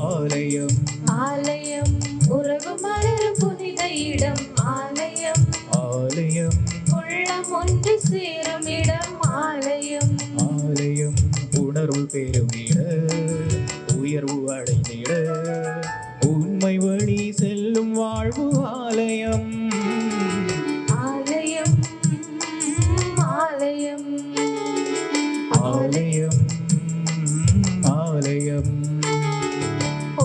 ஆலயம் ஆலயம் உறவு மலரும் புனித இடம் ஆலயம் ஆலயம் உள்ளம் ஒன்று சேரும் இடம் ஆலயம் ஆலயம் உணர்வு பெருமிட உயர்வு அடைந்திட உண்மை வழி செல்லும் வாழ்வு ஆலயம் ஆலயம் ஆலயம் ஆலயம் ஆலயம்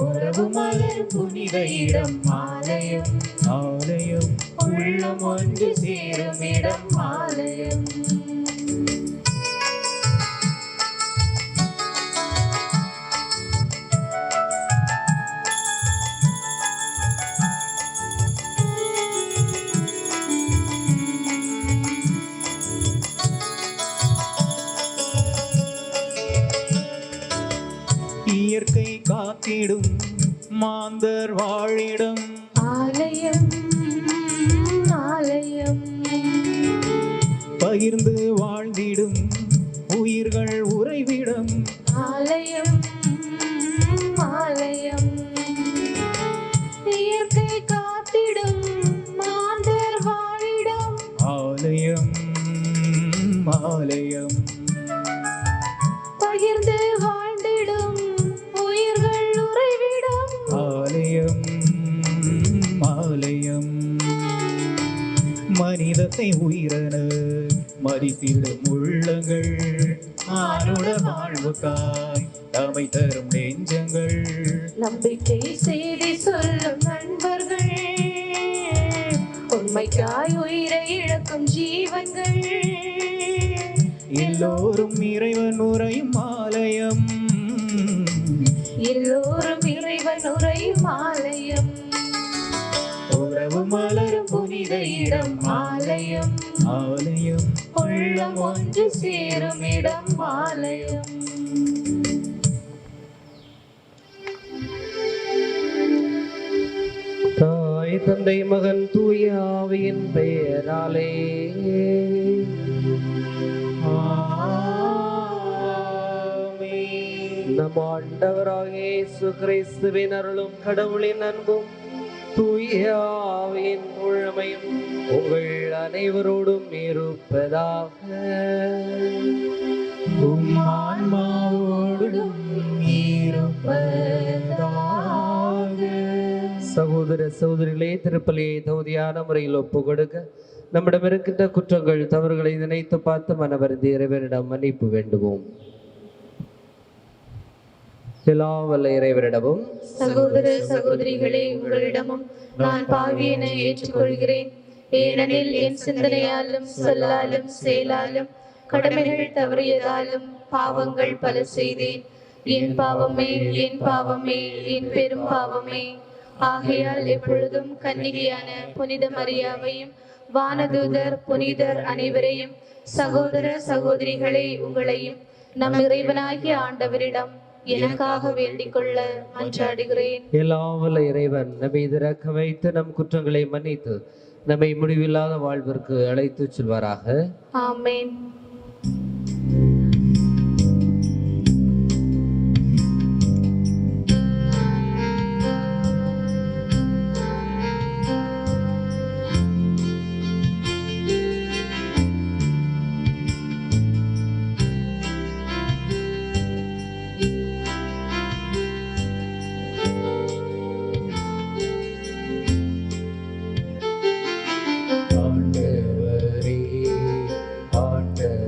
உறவு மலரும் புனித இடம் ஆலயம் ஆலயம் உள்ளம் ஒன்று சேரும் இடம் ஆலயம் இயற்கை காத்திடும் மாந்தர் வாழிடம் ஆலயம் ஆலயம் பகிர்ந்து வாழ்ந்திடும் உயிர்கள் உறைவிடம் ஆலயம் ஆலயம் இயற்கை காத்திடும் மாந்தர் வாழிடம் ஆலயம் ஆலயம் பகிர்ந்து வாழ்ந்திடும் உயிர்கள் உறைவிடம் ஆலயம் ஆலயம் மனிதத்தை உயிரென மதித்திடும் உள்ளங்கள் ஆனுட வாழ்வுக்காய் தமை தரும் நெஞ்சங்கள் நம்பிக்கை செய்தி சொல்லும் நண்பர்கள் உண்மைக்காய் உயிரை இழக்கும் ஜீவன்கள் எல்லோரும் இறைவன் உரையும் ஆலயம் எல்லோரும் இறைவன் உரையும் ஆலயம் உறவு மலரும் புனித இடம் ஆலயம் ஆலயம் உள்ளம் ஒன்று சேரும் இடம் ஆலயம் தாய் தந்தை மகன் தூய ஆவியின் பெயராலே நம் ஆண்டவராகிய இயேசு கிறிஸ்துவின் அருளும் கடவுளின் அன்பும் தூய ஆவியின் முழுமையும் உங்கள் அனைவரோடும் இருப்பதாக. ஆன்மாவோடும் இருப்பதாக. சகோதர சகோதரிகளே, திருப்பலியை தகுதியான முறையில் ஒப்பு கொடுக்க நம்மிடம் இருக்கின்ற குற்றங்கள் தவறுகளை நினைத்து பார்த்து மனவருந்தி இறைவனிடம் மன்னிப்பு வேண்டுவோம். எல்லாம் வல்ல இறைவனிடமும் சகோதர சகோதரிகளே, உங்களிடமும் நான் பாவியனை ஏற்றுக்கொள்கிறேன். ஏனெனில் என் சிந்தனையாலும் சொல்லாலும் செயலாலும் கடமைகள் தவறியதாலும் பாவங்கள் பல செய்தேன். என் பாவமே என் பாவமே என் பெரும் பாவமே. ஆகையால் எப்பொழுதும் கன்னிகையான புனித மரியாவையும் வானதூதர் புனிதர் அனைவரையும் சகோதர சகோதரிகளே உங்களையும் நம் இறைவனாகிய ஆண்டவரிடம் எனக்காக வேண்டிக் கொள்ள மன்றாடுகிறேன். எல்லாம் வல்ல இறைவன் நம்மை இறக்க வைத்து நம் குற்றங்களை மன்னித்து நம்மை முடிவில்லாத வாழ்விற்கு அழைத்து செல்வாராக. ஆமென். ஆண்டவரே, ஆண்டவரே,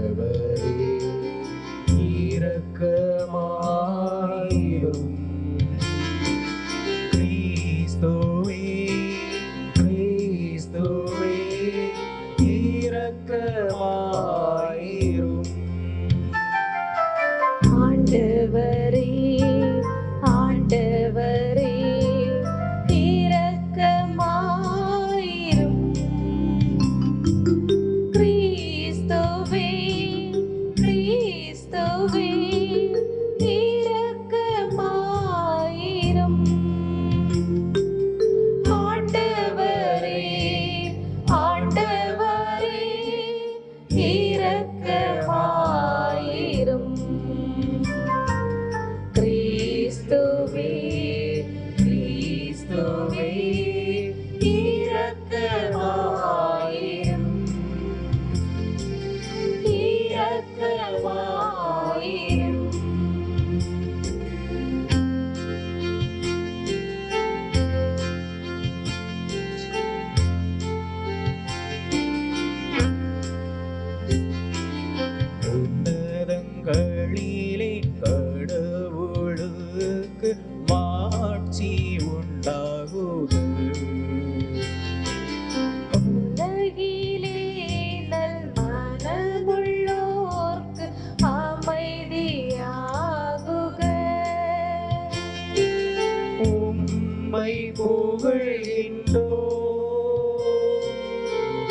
உம்மை புகழ்கின்றோம்,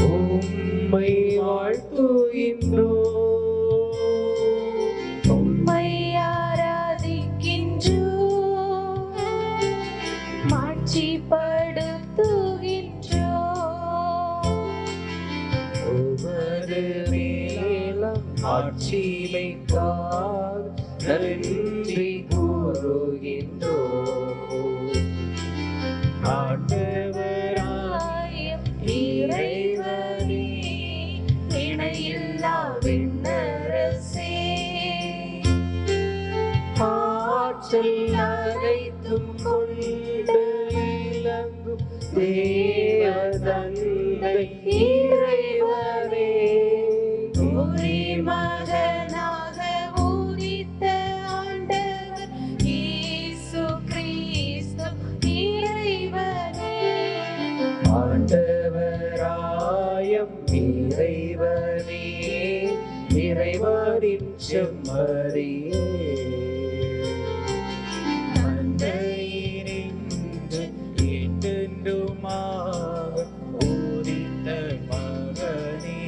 உம்மை வாழ்த்துகின்றோம். உம்மை ஆராதிக்கின்றோம், மாட்சிப்படுத்துகின்றோம். உமது மேலம் ஆட்சிமைக்காக நன்றி கூறுகின்றோம். ஆண்டவராயும் இறைவனே, இணையில்லா விண்ணரசே, ஆற்றல் அனைத்தும் கொண்டு இலங்கும் தேவதந்தை இறைவனே, ஒரே மகனாக உதித்த ஆண்டவர் இயேசு கிறிஸ்து இறைவனே. ஆண்டவராயம் இறைவனே, இறைவனின் செம்மறியே, தந்தையினின்று என்றென்றுமாக உதித்த மகனே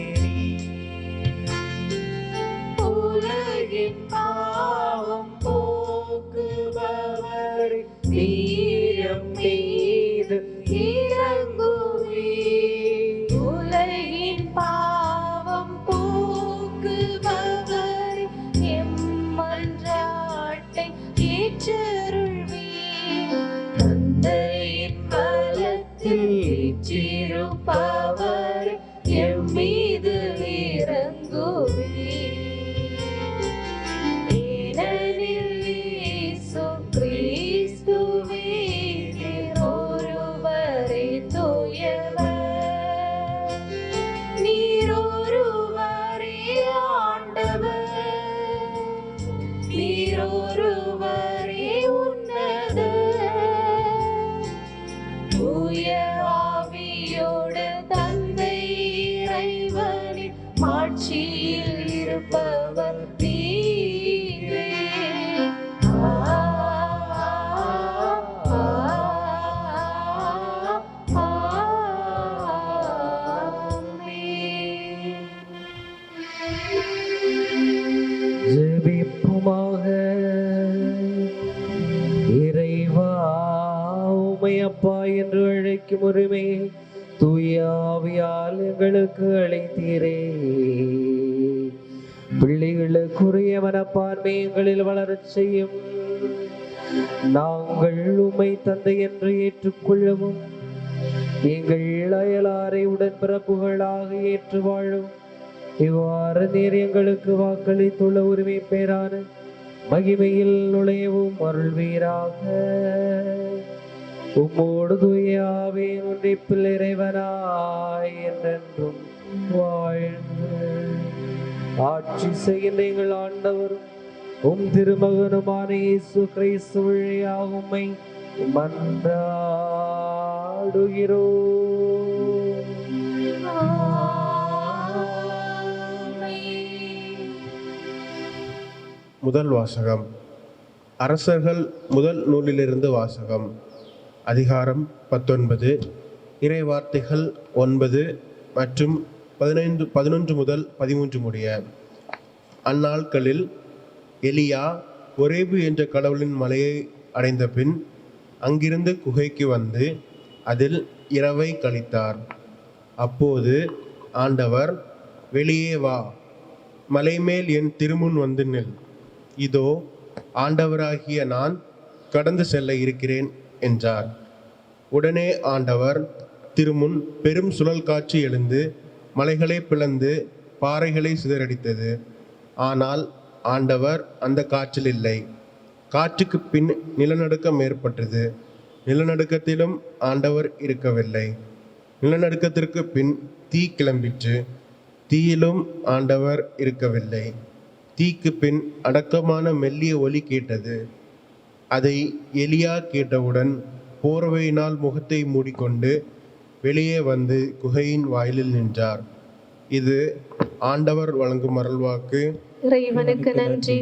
உலகின் பாவம் போக்குபவரே, நீரம் மீது இறங்குவீர். உலகின் பாவம் போக்குபவரே, எம் மன்றாட்டை ஏற்றருள்வீர். தந்தையின் பலத்தில் வீற்றிருப்பவரே, எம் மீது இறங்குவீர். ஏனெனில் இயேசு கிறிஸ்துவே நீர் ஒருவரே தூயவர், நீர் ஒருவரே ஆண்டவர், நீர் ஒருவரே உன்னதர். தூய ஆவியோடு தந்தை இறைவனின் மாட்சியில் இருப்பவர் நீரே. ஆமென். ஜெபிப்புமாக. இறைவா, உம்மை அப்பா என்று அழைக்கும் உரிமையை தூய ஆவியால் எங்களுக்கு அளித்தீரே. பிள்ளைகளுக்குரிய மனப்பான்மை எங்களில் வளரச் செய்யும். நாங்கள் உம்மை தந்தை என்று ஏற்றுக்கொள்ளவும், எங்கள் அயலாரை உடன்பிறப்புகளாக ஏற்று வாழும் இவ்வாறு நீர் எங்களுக்கு வாக்களித்துள்ள உரிமை பேரான மகிமையில் நுழையவும் அருள்வீராக. உம்மோடு தூய ஆவியின் ஒன்றிப்பில் இறைவனாய் என்றென்றும் வாழ்ந்து ஆட்சி செய்கின்ற எங்கள் ஆண்டவரும் உம் திருமகனுமான இயேசு கிறிஸ்து வழியாக உம்மை மன்றாடுகிறோம். முதல் வாசகம். அரசர்கள் முதல் நூலிலிருந்து வாசகம். அதிகாரம் 19, இறை வார்த்தைகள் 9 மற்றும் 11 முதல் 13 முடிய. அந்நாட்களில் எலியா ஒரேபு என்ற கடவுளின் மலையை அடைந்த பின் அங்கிருந்து குகைக்கு வந்து அதில் இரவை கழித்தார். அப்போது ஆண்டவர், வெளியே வா, மலைமேல் என் திருமுன் வந்து நில். இதோ ஆண்டவராகிய நான் கடந்து செல்ல இருக்கிறேன் என்றார். உடனே ஆண்டவர் திருமுன் பெரும் சுழல் காற்று எழுந்து மலைகளை பிளந்து பாறைகளை சிதறடித்தது. ஆனால் ஆண்டவர் அந்த காற்றில் இல்லை. காற்றுக்கு பின் நிலநடுக்கம் ஏற்பட்டது. நிலநடுக்கத்திலும் ஆண்டவர் இருக்கவில்லை. நிலநடுக்கத்திற்கு பின் தீ கிளம்பிற்று. தீயிலும் ஆண்டவர் இருக்கவில்லை. தீக்கு பின் அடக்கமான மெல்லிய ஒலி கேட்டது. அதை எலியா கேட்டவுடன் போர்வையினால் முகத்தை மூடிக்கொண்டு வெளியே வந்து குகையின் வாயிலில் நின்றார். இது ஆண்டவர் வழங்கும் அருள்வாக்கு. இறைவனுக்கு நன்றி.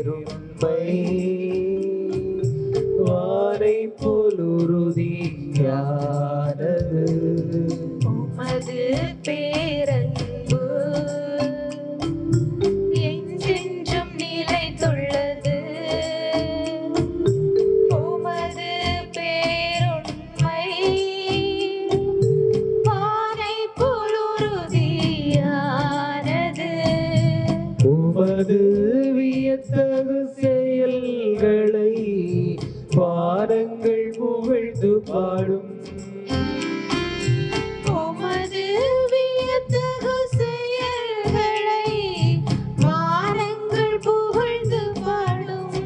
பேருண்மை வானை போல் உறுதியானது. உமது பேரன்பு என்றென்றும் நிலைத்துள்ளது. உமது பேருண்மை வானை போல் உறுதியானது. உமது வியத்தகு செயல்களை வானங்கள் புகழ்ந்து பாடும். உமது வியத்தகு செயல்களை வானங்கள் புகழ்ந்து பாடும்.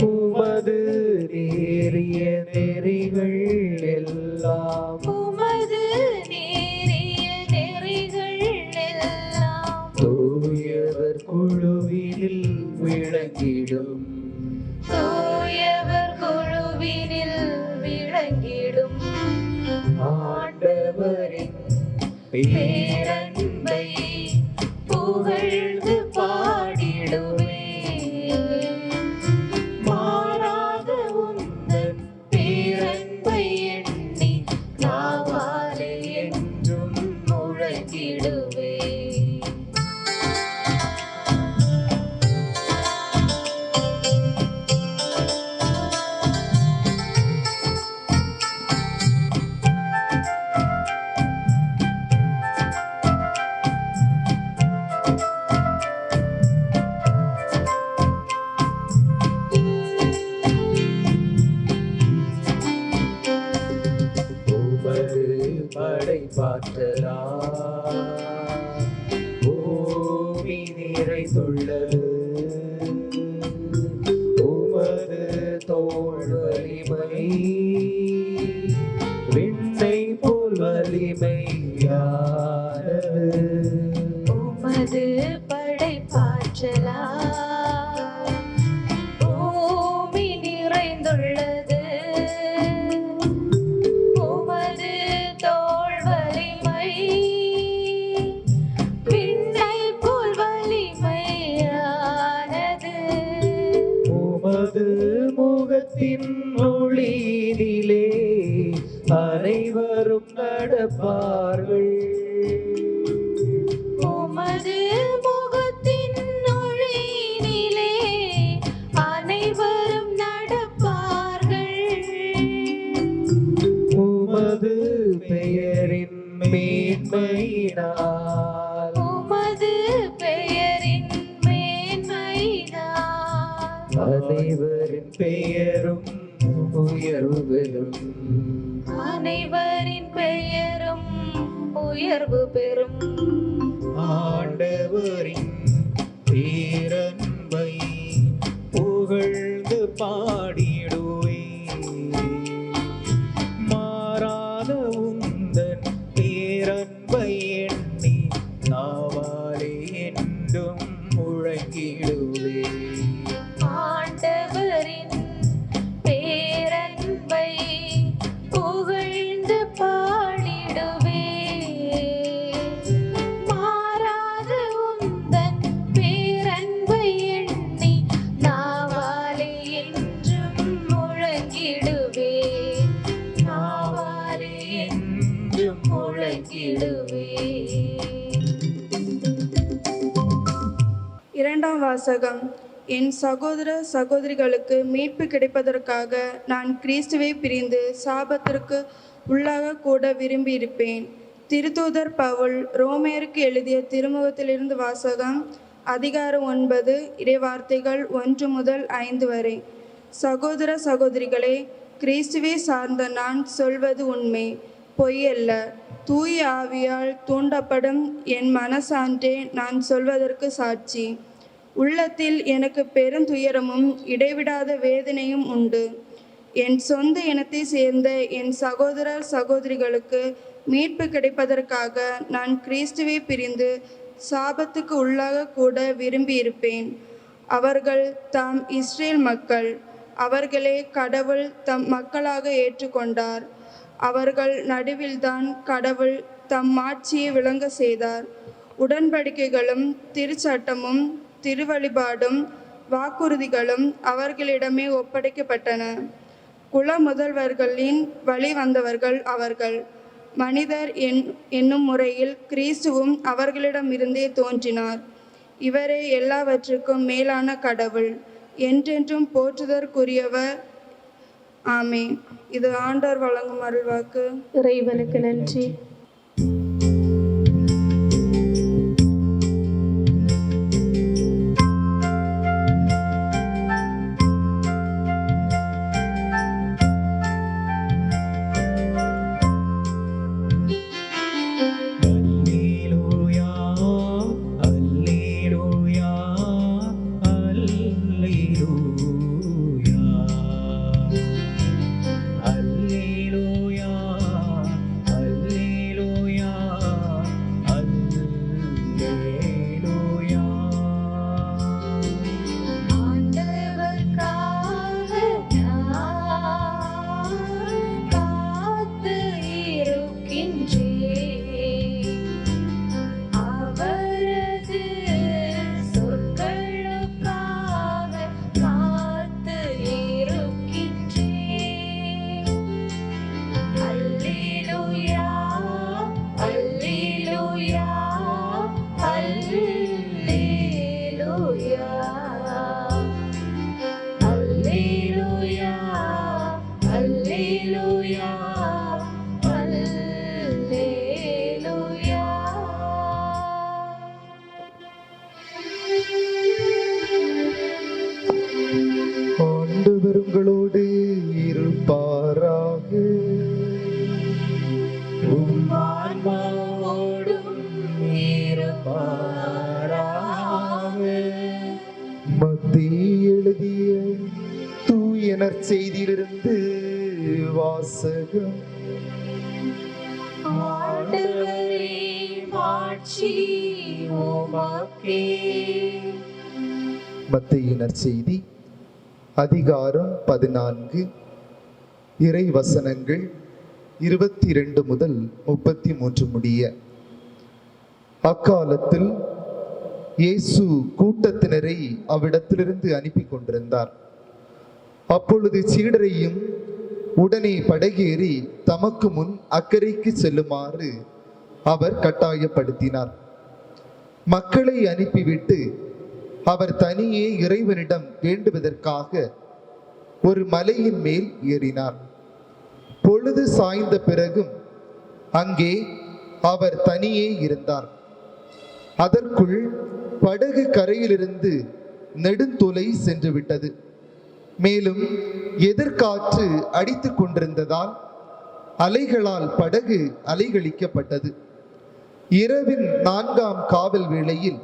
உமது நேரிய நெறிகள் எல்லாம் உமது நேரிய நெறிகள் எல்லாம் தூயவர் குழுவினில் விளங்கிடும். தூயவர் குழுவினில் விளங்கிடும். ஆண்டவரின் பேரன்பை புகழ்ந்து பாடிடுவே. மாறாத உந்தன் பேரன்பை எண்ணி நாவாலே என்றும் முழங்கிடுவே. உமது படைப்பாற்றலா பூமி நிறைந்துள்ளது. உமது தோள் வலிமை விண்ணை போல் வலிமையானது. உமது படைப்பாற்றலா பூமி நிறைந்துள்ளது. உமது தோள் வலிமை விண்ணை போல் வலிமையானது. உமது முகத்தின் ஒளியினிலே அனைவரும் நடப்பார்கள். உமது முகத்தின் ஒளியினிலே அனைவரும் நடப்பார்கள். உமது பெயரின் மேன்மையினால் உமது பெயரின் மேன்மையினால் அனைவரின் பெயரும் உயர்வு பெறும். அனைவரின் பெயரும் உயர்வு பெறும். ஆண்டவரின் பேரன்பை புகழ்ந்து பாடிடுவே. மாறாத உந்தன் பேரன்பை எண்ணி நாவாலே என்றும் முழங்கிடுவே. ஆண்டவரின் பேரன்பை புகழ்ந்து பாடிடுவே. மாறாத உந்தன் பேரன்பை எண்ணி நாவாலே என்றும் முழங்கிடுவே. நாவாலே என்றும் முழங்கிடுவே. இரண்டாம் வாசகம். என் சகோதர சகோதரிகளுக்கு மீட்பு கிடைப்பதற்காக நான் கிறிஸ்துவை பிரிந்து சாபத்திற்கு உள்ளாக கூட விரும்பியிருப்பேன். திருத்தூதர் பவுல் ரோமேயருக்கு எழுதிய திருமுகத்திலிருந்து வாசகம். அதிகாரம் 9 இறைவார்த்தைகள் 1 முதல் 5 வரை. சகோதர சகோதரிகளே, கிறிஸ்துவை சார்ந்த நான் சொல்வது உண்மை, பொய்யல்ல. தூய ஆவியால் தூண்டப்படும் என் மனசான்றே நான் சொல்வதற்கு சாட்சி. உள்ளத்தில் எனக்கு பெருந்துயரமும் இடைவிடாத வேதனையும் உண்டு. என் சொந்த இனத்தை சேர்ந்த என் சகோதரர் சகோதரிகளுக்கு மீட்பு கிடைப்பதற்காக நான் கிறிஸ்துவை பிரிந்து சாபத்துக்கு உள்ளாக கூட விரும்பியிருப்பேன். அவர்கள் தாம் இஸ்ரேல் மக்கள். அவர்களே கடவுள் தம் மக்களாக ஏற்றுக்கொண்டார். அவர்கள் நடுவில்தான் கடவுள் தம் ஆட்சியை விளங்க செய்தார். உடன்படிக்கைகளும் திருச்சட்டமும் திருவழிபாடும் வாக்குறுதிகளும் அவர்களிடமே ஒப்படைக்கப்பட்டன. குல முதல்வர்களின் வழி வந்தவர்கள் அவர்கள். மனிதர் என்னும் முறையில் கிறிஸ்துவும் அவர்களிடமிருந்தே தோன்றினார். இவரே எல்லாவற்றுக்கும் மேலான கடவுள், என்றென்றும் போற்றுதற்குரியவர். ஆமென். இது ஆண்டவர் வழங்கும் அருள்வாக்கு. இறைவனுக்கு நன்றி. ஆண்டவர் உங்களோடு இருப்பாராக. உம் ஆன்மாவோடும் இருப்பாராக. மத்தேயு எழுதிய தூய நற்செய்தியிலிருந்து வாசகம். ஆண்டவரே, மாட்சி உமக்கே. மத்தேயு நற்செய்தி அதிகாரம் 14, இறை வசனங்கள் 22 முதல் 33 முடிய. அக்காலத்தில் இயேசு கூட்டத்தினரை அவ்விடத்திலிருந்து அனுப்பி கொண்டிருந்தார். அப்பொழுது சீடரையும் உடனே படகேறி தமக்கு முன் அக்கறைக்கு செல்லுமாறு அவர் கட்டாயப்படுத்தினார். மக்களை அனுப்பிவிட்டு அவர் தனியே இறைவனிடம் வேண்டுவதற்காக ஒரு மலையின் மேல் ஏறினார். பொழுது சாய்ந்த பிறகும் அங்கே அவர் தனியே இருந்தார். அதற்குள் படகு கரையிலிருந்து நெடுந்தொலை சென்று விட்டது. மேலும் எதிர்காற்று அடித்து கொண்டிருந்ததால் அலைகளால் படகு அலைகழிக்கப்பட்டது. இரவின் 4ஆம் காவல் வேளையில்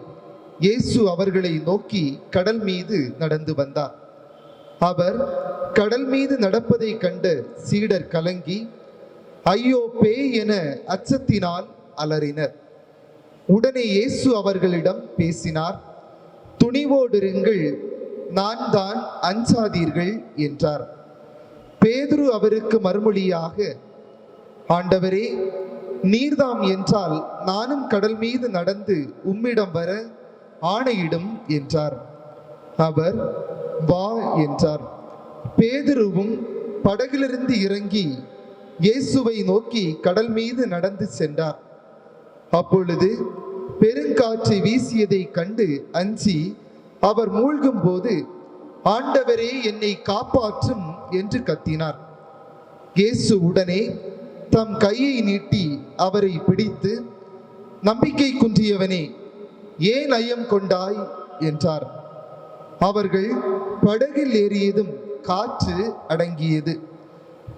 இயேசு அவர்களை நோக்கி கடல் மீது நடந்து வந்தார். அவர் கடல் மீது நடப்பதை கண்ட சீடர் கலங்கி ஐயோ பேய் என அச்சத்தினால் அலறினர். உடனே இயேசு அவர்களிடம் பேசினார். துணிவோடிருங்கள், நான் தான், அஞ்சாதீர்கள் என்றார். பேதுரு அவருக்கு மறுமொழியாக, ஆண்டவரே, நீர்தாம் என்றால் நானும் கடல் மீது நடந்து உம்மிடம் வர ஆணையிடும் என்றார். அவர் வா என்றார். பேதுருவும் படகிலிருந்து இறங்கி இயேசுவை நோக்கி கடல் மீது நடந்து சென்றார். அப்பொழுது பெருங்காற்று வீசியதை கண்டு அஞ்சி அவர் மூழ்கும் போது, ஆண்டவரே, என்னை காப்பாற்றும் என்று கத்தினார். இயேசு உடனே தம் கையை நீட்டி அவரை பிடித்து, நம்பிக்கை குன்றியவனே, ஏன் ஐயம் கொண்டாய் என்றார். அவர்கள் படகில் ஏறியதும் காற்று அடங்கியது.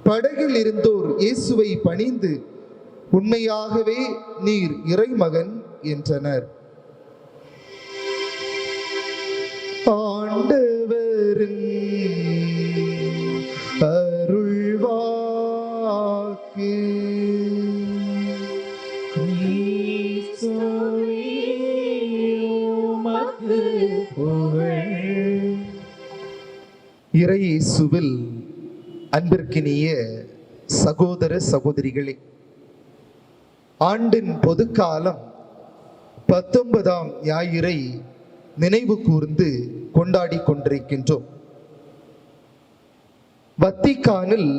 படகில் இருந்தோர் இயேசுவை பணிந்து, உண்மையாகவே நீர் இறைமகன் என்றனர். ஆண்டவரின் அருள்வாக்கு. இறையேசுவில் அன்பிற்கினிய சகோதர சகோதரிகளே, ஆண்டின் பொதுக்காலம் 19ஆம் ஞாயிறை நினைவு கூர்ந்து கொண்டாடி கொண்டிருக்கின்றோம். வத்திக்கானில்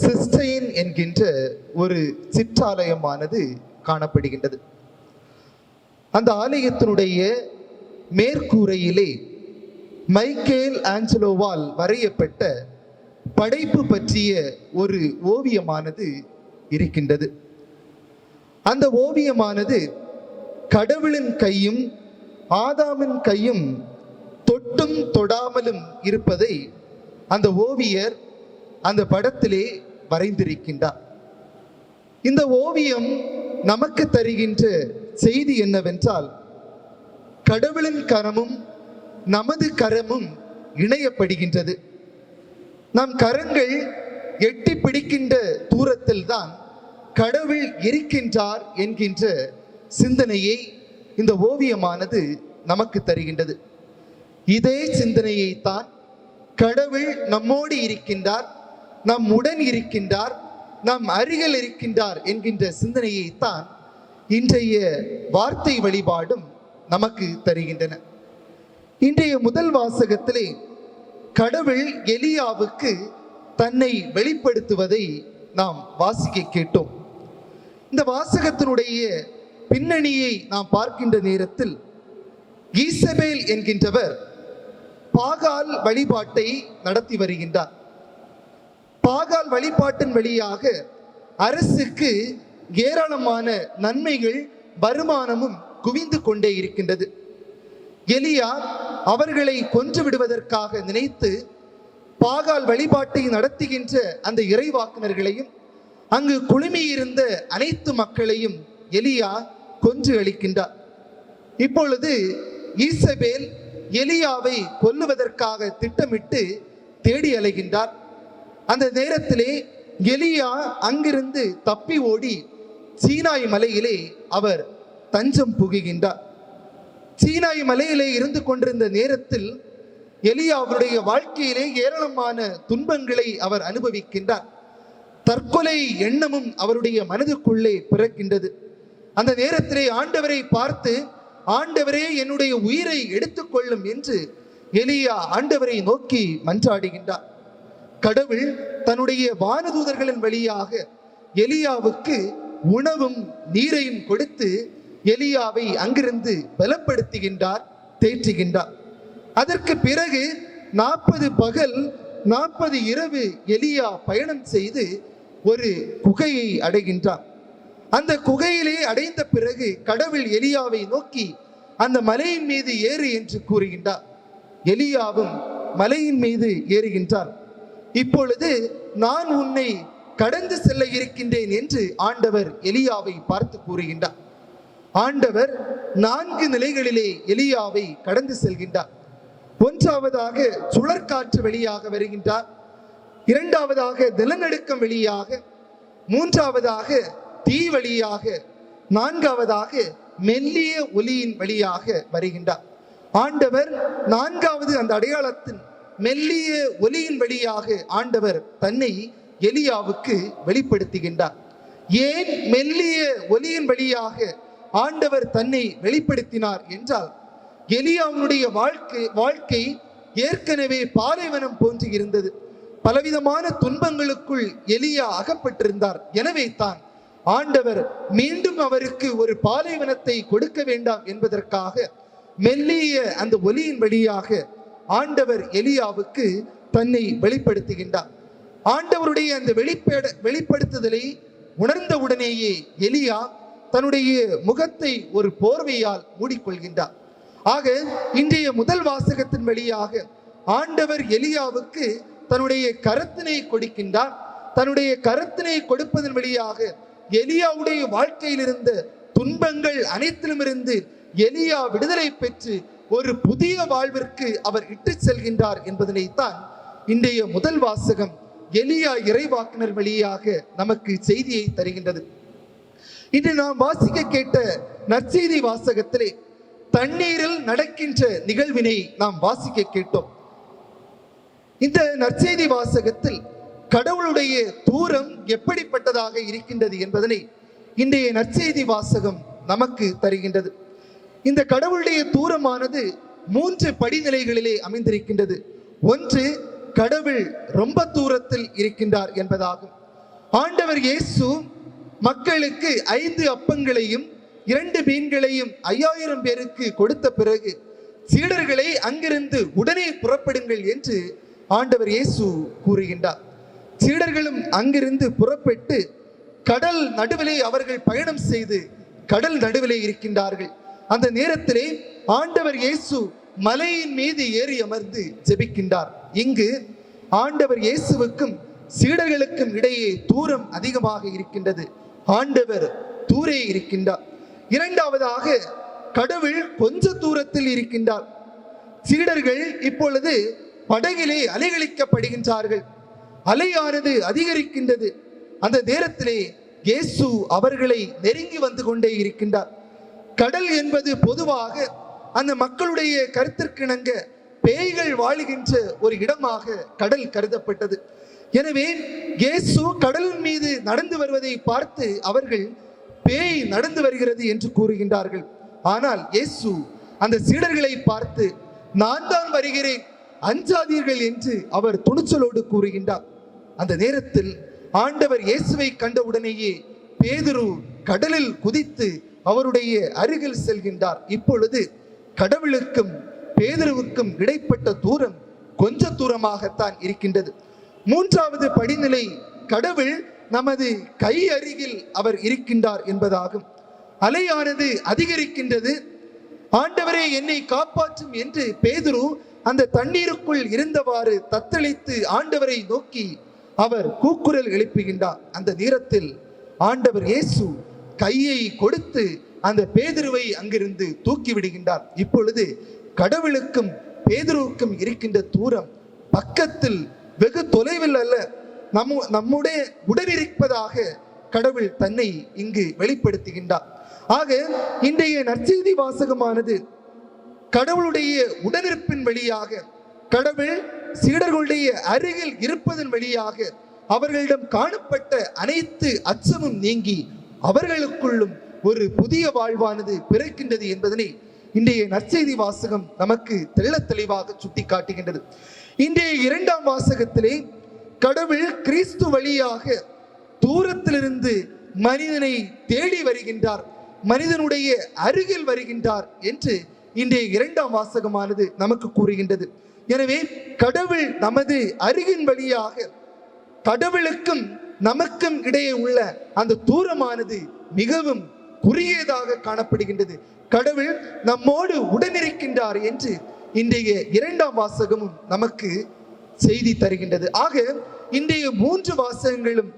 சிஸ்டைன் என்கின்ற ஒரு சிற்றாலயமானது காணப்படுகின்றது. அந்த ஆலயத்தினுடைய மேற்கூரையிலே மைக்கேல் ஆஞ்சலோவால் வரையப்பட்ட படைப்பு பற்றிய ஒரு ஓவியமானது இருக்கின்றது. அந்த ஓவியமானது கடவுளின் கையும் ஆதாமின் கையும் தொட்டும் தொடாமலும் இருப்பதை அந்த ஓவியர் அந்த படத்திலே வரைந்திருக்கின்றார். இந்த ஓவியம் நமக்கு தருகின்ற செய்தி என்னவென்றால், கடவுளின் கரமும் நமது கரமும் இணையப்படுகின்றது. நம் கரங்கள் எட்டி பிடிக்கின்ற தூரத்தில் தான் கடவுள் இருக்கின்றார் என்கின்ற சிந்தனையை இந்த ஓவியமானது நமக்கு தருகின்றது. இதே சிந்தனையை தான் கடவுள் நம்மோடு இருக்கின்றார், நம் உடன் இருக்கின்றார், நம் அருகில் இருக்கின்றார் என்கின்ற சிந்தனையை தான் இன்றைய வார்த்தை வழிபாடும் நமக்கு தருகின்றன. இன்றைய முதல் வாசகத்திலே கடவுள் எலியாவுக்கு தன்னை வெளிப்படுத்துவதை நாம் வாசிக்க கேட்டோம். இந்த வாசகத்தினுடைய பின்னணியை நாம் பார்க்கின்ற நேரத்தில் ஈசபேல் என்கின்றவர் பாகால் வழிபாட்டை நடத்தி வருகின்றார். பாகால் வழிபாட்டின் வழியாக அரசுக்கு ஏராளமான நன்மைகள் வருமானமும் குவிந்து கொண்டே இருக்கின்றது. எலியா அவர்களை கொன்று விடுவதற்காக நினைத்து பாகால் வழிபாட்டை நடத்துகின்ற அந்த இறைவாக்கினர்களையும் அங்கு குழுமியிருந்த அனைத்து மக்களையும் எலியா கொன்று அளிக்கின்றார். இப்பொழுது ஈசபேல் எலியாவை கொல்லுவதற்காக திட்டமிட்டு தேடி அலைகின்றார். அந்த நேரத்திலே எலியா அங்கிருந்து தப்பி ஓடி சீனாய் மலையிலே அவர் தஞ்சம் புகுகின்றார். சீனாய் மலையிலே இருந்து கொண்டிருந்த நேரத்தில் எலியாவுடைய வாழ்க்கையிலே ஏராளமான துன்பங்களை அவர் அனுபவிக்கின்றார். தற்கொலை எண்ணமும் அவருடைய மனதுக்குள்ளே பிறக்கின்றது. அந்த நேரத்திலே ஆண்டவரை பார்த்து, ஆண்டவரே என்னுடைய உயிரை எடுத்துக்கொள்ளும் என்று எலியா ஆண்டவரை நோக்கி மன்றாடுகின்றார். கடவுள் தன்னுடைய வானதூதர்களின் வழியாக எலியாவுக்கு உணவும் நீரையும் கொடுத்து எலியாவை அங்கிருந்து பலப்படுத்துகின்றார், தேற்றுகின்றார். அதற்கு பிறகு 40 பகல் 40 இரவு எலியா பயணம் செய்து ஒரு குகையை அடைகின்றார். அந்த குகையிலே அடைந்த பிறகு கடவுள் எலியாவை நோக்கி அந்த மலையின் மீது ஏறு என்று கூறுகின்றார். எலியாவும் மலையின் மீது ஏறுகின்றார். இப்பொழுது நான் உன்னை கடந்து செல்ல இருக்கின்றேன் என்று ஆண்டவர் எலியாவை பார்த்து கூறுகின்றார். ஆண்டவர் 4 நிலைகளிலே எலியாவை கடந்து செல்கின்றார். ஒன்றாவதாக சுழற்காற்று வழியாக வருகின்றார், இரண்டாவதாக நிலநடுக்கம் வழியாக, மூன்றாவதாக தீ வழியாக, நான்காவதாக மெல்லிய ஒலியின் வழியாக வருகின்றார். ஆண்டவர் 4வது அந்த அடையாளத்தின் மெல்லிய ஒலியின் வழியாக ஆண்டவர் தன்னை எலியாவுக்கு வெளிப்படுத்துகின்றார். ஏன் மெல்லிய ஒலியின் வழியாக ஆண்டவர் தன்னை வெளிப்படுத்தினார் என்றால், எலியாவுடைய வாழ்க்கை ஏற்கனவே பாலைவனம் போன்று இருந்தது. பலவிதமான துன்பங்களுக்குள் எலியா அகப்பட்டிருந்தார். எனவே தான் ஆண்டவர் மீண்டும் அவருக்கு ஒரு பாலைவனத்தை கொடுக்க வேண்டாம் என்பதற்காக மெல்லிய அந்த ஒலியின் வழியாக ஆண்டவர் எலியாவுக்கு தன்னை வெளிப்படுத்துகின்றார். ஆண்டவருடைய அந்த வெளிப்படுத்துதலை உணர்ந்தவுடனேயே எலியா தன்னுடைய முகத்தை ஒரு போர்வையால் மூடிக்கொள்கின்றார். ஆக இன்றைய முதல் வாசகத்தின் வழியாக ஆண்டவர் எலியாவுக்கு தன்னுடைய கரத்தினை கொடுக்கின்றார். தன்னுடைய கரத்தினை கொடுப்பதன் வழியாக எலியாவுடைய வாழ்க்கையில் இருந்த துன்பங்கள் அனைத்திலுமிருந்து எலியா விடுதலை பெற்று ஒரு புதிய வாழ்விற்கு அவர் இட்டு செல்கின்றார் என்பதனைத்தான் இன்றைய முதல் வாசகம் எலியா இறைவாக்கினர் வழியாக நமக்கு செய்தியை தருகின்றது. இன்று நாம் வாசிக்க கேட்ட நற்செய்தி வாசகத்திலே தண்ணீரில் நடக்கின்ற நிகழ்வினை நாம் வாசிக்க கேட்டோம். இந்த நற்செய்தி வாசகத்தில் கடவுளுடைய தூரம் எப்படிப்பட்டதாக இருக்கின்றது என்பதனை இன்றைய நற்செய்தி வாசகம் நமக்கு தருகின்றது. இந்த கடவுளுடைய தூரமானது 3 படிநிலைகளிலே அமைந்திருக்கின்றது. ஒன்று, கடவுள் ரொம்ப தூரத்தில் இருக்கின்றார் என்பதாகும். ஆண்டவர் இயேசு மக்களுக்கு 5 அப்பங்களையும் 2 மீன்களையும் 5000 பேருக்கு கொடுத்த பிறகு சீடர்களை அங்கிருந்து உடனே புறப்படுங்கள் என்று ஆண்டவர் இயேசு கூறுகின்றார். சீடர்களும் அங்கிருந்து புறப்பட்டு கடல் நடுவிலே அவர்கள் பயணம் செய்து கடல் நடுவிலே இருக்கின்றார்கள். அந்த நேரத்திலே ஆண்டவர் இயேசு மலையின் மீது ஏறி அமர்ந்து ஜெபிக்கின்றார். இங்கு ஆண்டவர் இயேசுவுக்கும் சீடர்களுக்கும் இடையே தூரம் அதிகமாக இருக்கின்றது. ஆண்டவர் தூரே இருக்கின்றார். இரண்டாவதாக, கடவுள் கொஞ்ச தூரத்தில் இருக்கின்றார். சீடர்கள் இப்பொழுது படகிலே அலைகழிக்கப்படுகின்றார்கள். அலையானது அதிகரிக்கின்றது. அந்த நேரத்திலே இயேசு அவர்களை நெருங்கி வந்து கொண்டே இருக்கின்றார். கடல் என்பது பொதுவாக அந்த மக்களுடைய கருத்திற்கிணங்க பேய்கள் வாழுகின்ற ஒரு இடமாக கடல் கருதப்பட்டது. எனவே இயேசு கடலின் மீது நடந்து வருவதை பார்த்து அவர்கள் பேய் நடந்து வருகிறது என்று கூறுகின்றார்கள். ஆனால் இயேசு அந்த சீடர்களை பார்த்து, நான் தான் வருகிறேன், அஞ்சாதீர்கள் என்று அவர் துணிச்சலோடு கூறுகின்றார். அந்த நேரத்தில் ஆண்டவர் இயேசுவை கண்டவுடனேயே பேதுரு கடலில் குதித்து அவருடைய அருகில் செல்கின்றார். இப்பொழுது கடவுளுக்கும் பேதுருவுக்கும் இடைப்பட்ட தூரம் கொஞ்ச தூரமாகத்தான் இருக்கின்றது. மூன்றாவது படிநிலை, கடவுள் நமது கை அருகில் அவர் இருக்கின்றார் என்பதாகும். அலையானது அதிகரிக்கின்றது. ஆண்டவரே என்னை காப்பாற்றும் என்று பேதுரு அந்த தண்ணீருக்குள் இருந்தவாறு தத்தளித்து ஆண்டவரை நோக்கி அவர் கூக்குரல் எழுப்புகின்றார். அந்த நேரத்தில் ஆண்டவர் இயேசு கையை கொடுத்து அந்த பேதுருவை அங்கிருந்து தூக்கி விடுகின்றார். இப்பொழுது கடவுளுக்கும் பேதுருவுக்கும் இருக்கின்ற தூரம் பக்கத்தில், வெகு தொலைவில் அல்ல, நம்முடைய உடனிருப்பதாக கடவுள் தன்னை இங்கு வெளிப்படுத்துகின்றார். ஆக இன்றைய நற்செய்தி வாசகமானது கடவுளுடைய உடனிருப்பின் வழியாக, கடவுள் சீடர்களுடைய அருகில் இருப்பதன் வழியாக அவர்களிடம் காணப்பட்ட அனைத்து அச்சமும் நீங்கி அவர்களுக்குள்ளும் ஒரு புதிய வாழ்வானது பிறக்கின்றது என்பதனை இன்றைய நற்செய்தி வாசகம் நமக்கு தெள்ளத் தெளிவாக சுட்டி காட்டுகின்றது. இன்றைய 2ஆம் வாசகத்திலே கடவுள் கிறிஸ்து வழியாக தூரத்திலிருந்து மனிதனை தேடி வருகின்றார், மனிதனுடைய அருகில் வருகின்றார் என்று இன்றைய 2ஆம் வாசகமானது நமக்கு கூறுகின்றது. எனவே கடவுள் நமது அருகின் வழியாக, கடவுளுக்கும் நமக்கும் இடையே உள்ள அந்த தூரமானது மிகவும் குறுகியதாக காணப்படுகின்றது. கடவுள் நம்மோடு உடனிருக்கின்றார் என்று இன்றைய 2ஆம் வாசகமும் நமக்கு செய்தி தருகின்றது. ஆக இன்றைய 3 வாசகங்களும்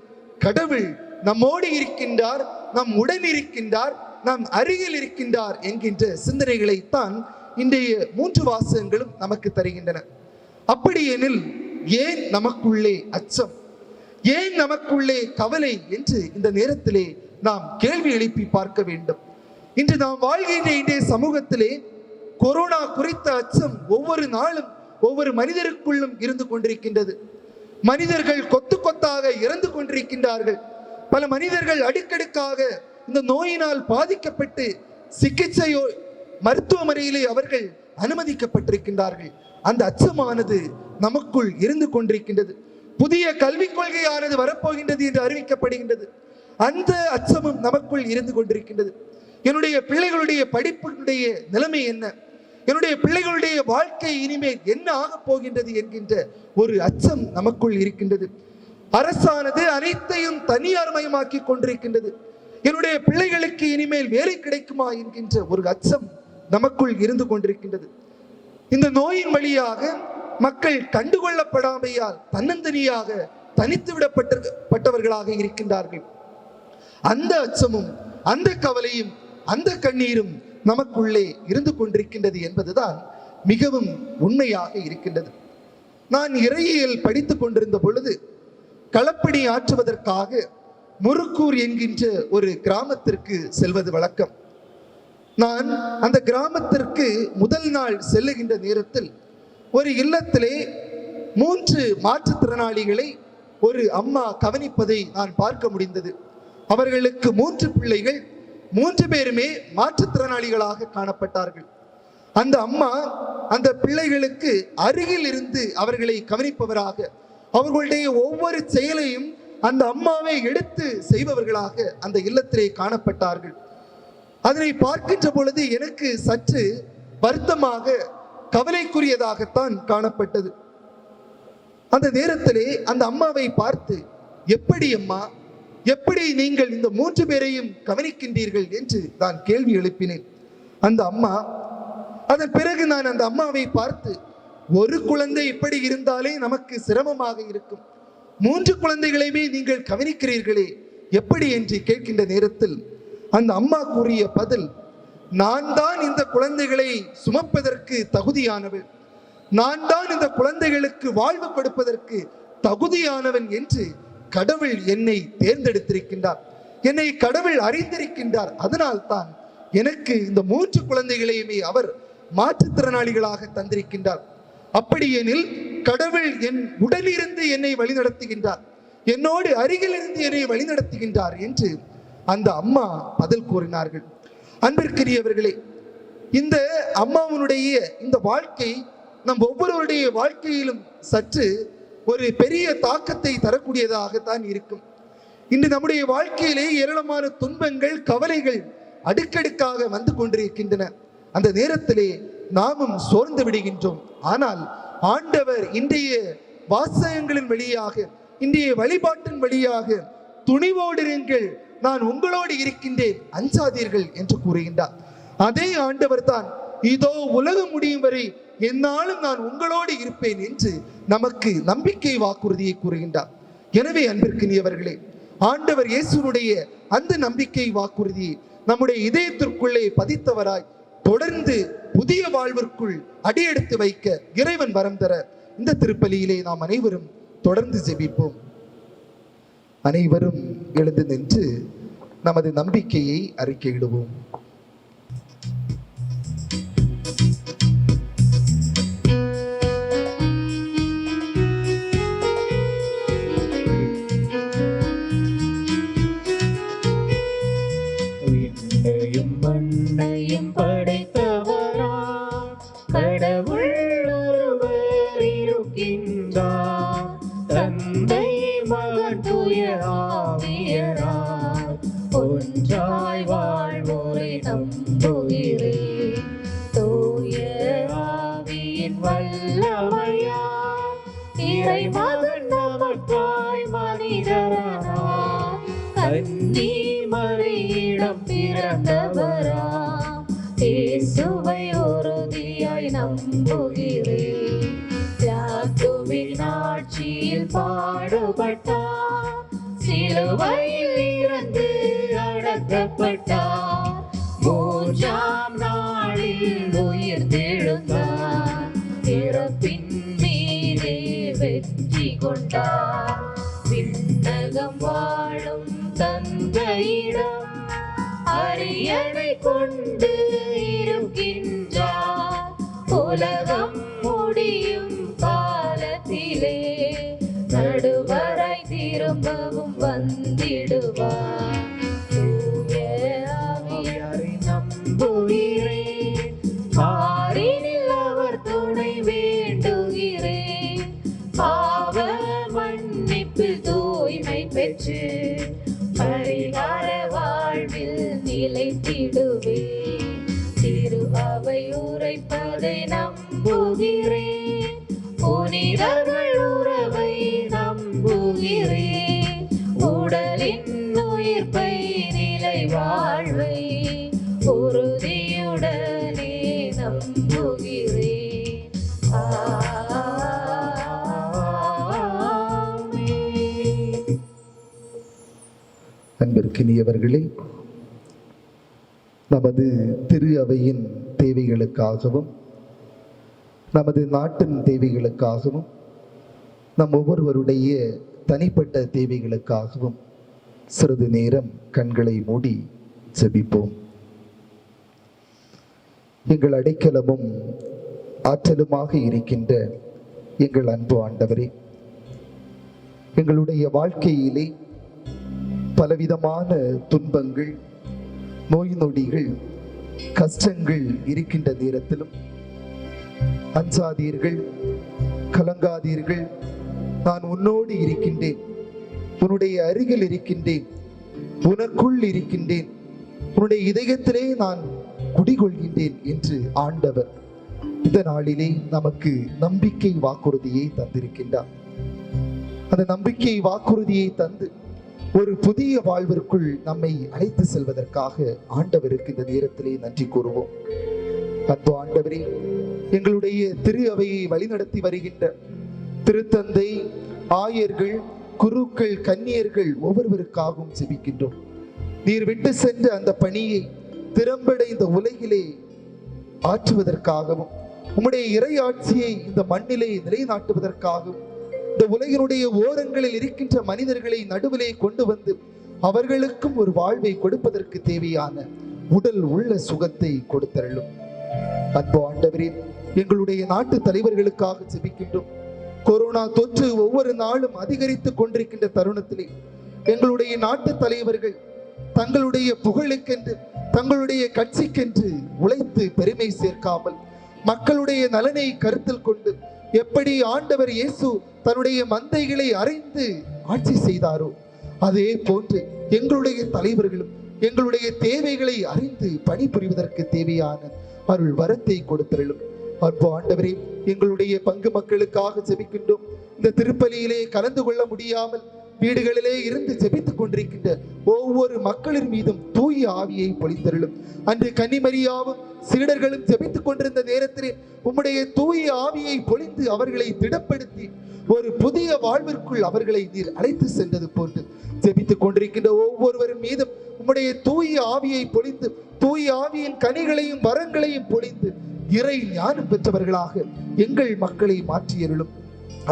கடவுள் நம்மோடு இருக்கின்றார், நம் உடன் இருக்கின்றார், நம் அருகில் இருக்கின்றார் என்கின்ற சிந்தனைகளைத்தான் இன்றைய 3 வாசகங்களும் நமக்கு தருகின்றன. அப்படியெனில் ஏன் நமக்குள்ளே அச்சம், ஏன் நமக்குள்ளே கவலை என்று இந்த நேரத்திலே நாம் கேள்வி எழுப்பி பார்க்க வேண்டும். இன்று நாம் வாழ்கின்ற இன்றைய சமூகத்திலே கொரோனா குறித்த அச்சம் ஒவ்வொரு நாளும் ஒவ்வொரு மனிதருக்குள்ளும் இருந்து கொண்டிருக்கின்றது. மனிதர்கள் கொத்து கொத்தாக இறந்து கொண்டிருக்கின்றார்கள். பல மனிதர்கள் அடுக்கடுக்காக இந்த நோயினால் பாதிக்கப்பட்டு சிகிச்சையோ மருத்துவமனையிலே அவர்கள் அனுமதிக்கப்பட்டிருக்கின்றார்கள். அந்த அச்சமானது நமக்குள் இருந்து கொண்டிருக்கின்றது. புதிய கல்விக் கொள்கையானது வரப்போகின்றது என்று அறிவிக்கப்படுகின்றது. அந்த அச்சமும் நமக்குள் இருந்து கொண்டிருக்கின்றது. என்னுடைய பிள்ளைகளுடைய படிப்புடைய நிலைமை என்ன, என்னுடைய பிள்ளைகளுடைய வாழ்க்கை இனிமேல் என்ன ஆகப் போகின்றது என்கின்ற ஒரு அச்சம் நமக்குள் இருக்கின்றது. அரசானது அனைத்தையும் தனியார் மயமாக்கி கொண்டிருக்கின்றது. என்னுடைய பிள்ளைகளுக்கு இனிமேல் வேலை கிடைக்குமா என்கின்ற ஒரு அச்சம் நமக்குள் இருந்து கொண்டிருக்கின்றது. இந்த நோயின் வழியாக மக்கள் கண்டுகொள்ளப்படாமையால் தன்னந்தனியாக தனித்து விடப்பட்டவர்களாக இருக்கின்றார்கள். அந்த அச்சமும் அந்த கவலையும் அந்த கண்ணீரும் நமக்குள்ளே இருந்து கொண்டிருக்கின்றது என்பதுதான் மிகவும் உண்மையாக இருக்கின்றது. நான் இறையியல் படித்துக் கொண்டிருந்த பொழுது களப்பணி ஆற்றுவதற்காக முருக்கூர் என்கின்ற ஒரு கிராமத்திற்கு செல்வது வழக்கம். நான் அந்த கிராமத்திற்கு முதல் நாள் செல்லுகின்ற நேரத்தில் ஒரு இல்லத்திலே 3 மாற்றுத்திறனாளிகளை ஒரு அம்மா கவனிப்பதை நான் பார்க்க முடிந்தது. அவர்களுக்கு 3 பிள்ளைகள், 3 பேருமே மாற்றுத்திறனாளிகளாக காணப்பட்டார்கள். அந்த அம்மா அந்த பிள்ளைகளுக்கு அருகில் இருந்து அவர்களை கவனிப்பவராக, அவர்களுடைய ஒவ்வொரு செயலையும் அந்த அம்மாவை எடுத்து செய்பவர்களாக அந்த இல்லத்திலே காணப்பட்டார்கள். அதனை பார்க்கின்ற பொழுது எனக்கு சற்று வருத்தமாக, கவலைக்குரியதாகத்தான் காணப்பட்டது. அந்த நேரத்திலே அந்த அம்மாவை பார்த்து, எப்படி அம்மா, எப்படி நீங்கள் இந்த 3 பேரையும் கவனிக்கின்றீர்கள் என்று நான் கேள்வி எழுப்பினேன். அந்த அம்மா, அதன் பிறகு நான் அந்த அம்மாவை பார்த்து, ஒரு குழந்தை இப்படி இருந்தாலே நமக்கு சிரமமாக இருக்கும், 3 குழந்தைகளையுமே நீங்கள் கவனிக்கிறீர்களே எப்படி என்று கேட்கின்ற நேரத்தில் அந்த அம்மா கூறிய பதில், நான் தான் இந்த குழந்தைகளை சுமப்பதற்கு தகுதியானவள், நான் தான் இந்த குழந்தைகளுக்கு வாழ்வு கொடுப்பதற்கு தகுதியானவன் என்று கடவுள் என்னை தேர்ந்தெடுத்திருக்கின்றார், என்னை கடவுள் அறிந்திருக்கின்றார். அதனால் தான் எனக்கு இந்த 3 குழந்தைகளையுமே அவர் மாற்றுத்திறனாளிகளாக தந்திருக்கின்றார். அப்படியெனில் கடவுள் என் உடலிருந்து என்னை வழிநடத்துகின்றார், என்னோடு அருகில் இருந்து என்னை வழிநடத்துகின்றார் என்று அந்த அம்மா பதில் கூறினார்கள். அன்பிற்குரியவர்களே, இந்த அம்மாவுடைய இந்த வாழ்க்கை நம் ஒவ்வொருவருடைய வாழ்க்கையிலும் சற்று ஒரு பெரிய தாக்கத்தை தரக்கூடியதாகத்தான் இருக்கும். இன்று நம்முடைய வாழ்க்கையிலே ஏராளமான துன்பங்கள், கவலைகள் அடுக்கடுக்காக வந்து கொண்டிருக்கின்றன. அந்த நேரத்திலே நாமும் சோர்ந்து விடுகின்றோம். ஆனால் ஆண்டவர் இன்றைய வாசகங்களின் வழியாக, இன்றைய வழிபாட்டின் வழியாக, துணிவோடு இருங்கள், நான் உங்களோடு இருக்கின்றேன், அஞ்சாதீர்கள் என்று கூறுகின்றார். அதே ஆண்டவர் தான் இதோ உலகம் முடியும் வரை என்னாலும் நான் உங்களோடு இருப்பேன் என்று நமக்கு நம்பிக்கை வாக்குறுதியை கூறுகின்றார். எனவே அன்பிற்கினியவர்களே, ஆண்டவர் இயேசுனுடைய அந்த நம்பிக்கை வாக்குறுதியை நம்முடைய இதயத்திற்குள்ளே பதித்தவராய் தொடர்ந்து புதிய வாழ்விற்குள் அடியெடுத்து வைக்க இறைவன் வரம் தர இந்த திருப்பலியிலே நாம் அனைவரும் தொடர்ந்து ஜெபிப்போம். அனைவரும் எழுந்து நின்று நமது நம்பிக்கையை அறிக்கையிடுவோம். மண்ணையும் படைத்தவரா கடவுள் ஒருவர் இருக்கின்றார், தந்தை மகன் தூய ஆவியராய் ஒன்றாய் வாழ்வோரை நம்புகிறேன். தூய ஆவியின் வல்லமையால் இறை மகன் நமக்காய் மனிதரானார், கன்னி மரியிடம் பிறந்தவராம் இயேசுவை உறுதியாய் நம்புகிறேன். யாக்கோபின் ஆட்சியில் பாடுபட்டார், சிலுவையில் இறந்து அடக்கப்பட்டார், 3ஆம் நாளில் உயிர்த்தெழுந்தார், இறப்பின் மீதே வெற்றி கொண்டார். விண்ணகம் வாழும் தந்தையிடம் அரியணை கொண்டு இருக்கின்றார், உலகம் முடியும் காலத்திலே நடுவரை திரும்பவும் வந்திடுவார். தூய ஆவியாரை நம்புகிறேன், ஆரினில் அவர் துணை வேண்டுகிறேன், பாவ மன்னிப்பில் தூய்மை பெற்று பரிகார வாழ்வில் நிலைத்திடுவேன். திரு அவை உரைப்பதை நம்புகிறேன், புனிதர்கள் உறவை நம்புகிறேன், உடலின் உயிர்ப்பை நிலை வாழ்வை உறுதியுடனே நம்புகிறேன். அன்பிற்கினியவர்களே, நமது திரு அவையின் தேவைகளுக்காகவும் நமது நாட்டின் தேவைகளுக்காகவும் நம் ஒவ்வொருவருடைய தனிப்பட்ட தேவைகளுக்காகவும் சிறிது நேரம் கண்களை மூடி ஜெபிப்போம். எங்கள் அடைக்கலமும் ஆற்றலுமாக இருக்கின்ற எங்கள் அன்பு ஆண்டவரே, எங்களுடைய வாழ்க்கையிலே பலவிதமான துன்பங்கள், நோய் நொடிகள், கஷ்டங்கள் இருக்கின்ற நேரத்திலும் அஞ்சாதீர்கள், கலங்காதீர்கள், நான் உன்னோடு இருக்கின்றேன், உன்னுடைய அருகில் இருக்கின்றேன், உனக்குள் இருக்கின்றேன், உன்னுடைய இதயத்திலே நான் குடிகொள்கின்றேன் என்று ஆண்டவர் இந்த நாளிலே நமக்கு நம்பிக்கை வாக்குறுதியை தந்திருக்கின்றார். அந்த நம்பிக்கை வாக்குறுதியை தந்து ஒரு புதிய வாழ்விற்குள் நம்மை அழைத்து செல்வதற்காக ஆண்டவருக்கு இந்த நேரத்திலே நன்றி கூறுவோம். அன்பு ஆண்டவரே, எங்களுடைய திரு அவையை வழிநடத்தி வருகின்ற திருத்தந்தை, ஆயர்கள், குருக்கள், கன்னியர்கள் ஒவ்வொருவருக்காகவும் ஜெபிக்கின்றோம். நீர் விட்டு சென்ற அந்த பணியை திறம்பட இந்த உலகிலே ஆற்றுவதற்காகவும், உம்முடைய இறையாட்சியை இந்த மண்ணிலே நிலைநாட்டுவதற்காகவும், இந்த உலகினுடைய ஓரங்களில் இருக்கின்ற மனிதர்களை நடுவிலே கொண்டு வந்து அவர்களுக்கும் ஒரு வாழ்வை கொடுப்பதற்கு தேவையான உடல் உள்ள சுகத்தை கொடுத்தருளும். அன்பு ஆண்டவரே, எங்களுடைய நாட்டு தலைவர்களுக்காக ஜெபிக்கின்றோம். கொரோனா தொற்று ஒவ்வொரு நாளும் அதிகரித்துக் கொண்டிருக்கின்ற தருணத்திலே எங்களுடைய நாட்டு தலைவர்கள் தங்களுடைய புகழுக்கென்று, தங்களுடைய கட்சிக்கென்று உழைத்து பெருமை சேர்க்காமல் மக்களுடைய நலனை கருத்தில் கொண்டு எப்படி ஆண்டவர் இயேசு தன்னுடைய மந்தைகளை அறைந்து ஆட்சி செய்தாரோ அதே போன்று எங்களுடைய தலைவர்களும் எங்களுடைய தேவைகளை அறிந்து பணிபுரிவதற்கு தேவையான அருள் வரத்தை கொடுத்தருளும். அன்பு ஆண்டவரே, எங்களுடைய பங்கு மக்களுக்காக ஜெபிக்கின்றோம். இந்த திருப்பலியிலே கலந்து கொள்ள முடியாமல் வீடுகளிலே இருந்து ஜெபித்துக் கொண்டிருக்கின்ற ஒவ்வொரு மக்களின் மீதும் தூய ஆவியை பொழிந்தருளும். அன்று கன்னிமரியாவும் சீடர்களும் ஜெபித்துக் கொண்டிருந்த நேரத்திலே உம்முடைய தூய ஆவியை பொழிந்து அவர்களை திடப்படுத்தி ஒரு புதிய வாழ்விற்குள் அவர்களை நீர் அழைத்து சென்றது போன்று ஜெபித்துக் கொண்டிருக்கின்ற ஒவ்வொருவரும் மீதும் உம்முடைய தூய ஆவியை பொழிந்து, தூய ஆவியின் கனிகளையும் வரங்களையும் பொழிந்து இறை ஞானம் பெற்றவர்களாக எங்கள் மக்களை மாற்றியருளும்.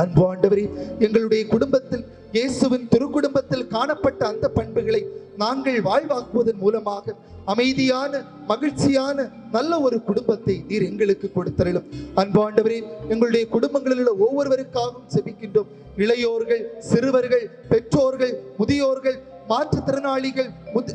அன்பு ஆண்டவரே, எங்களுடைய குடும்பத்தில், இயேசுவின் திருக்குடும்பத்தில் காணப்பட்ட அந்த பண்புகளை நாங்கள் வாழ்வாக்குவதன் மூலமாக அமைதியான, மகிழ்ச்சியான நல்ல ஒரு குடும்பத்தை நீர் எங்களுக்கு கொடுத்தருளும். அன்பு ஆண்டவரே, எங்களுடைய குடும்பங்களில் உள்ள ஒவ்வொருவருக்காகவும் ஜெபிக்கின்றோம். இளையோர்கள், சிறுவர்கள், பெற்றோர்கள், முதியோர்கள், மாற்றுத்திறனாளிகள்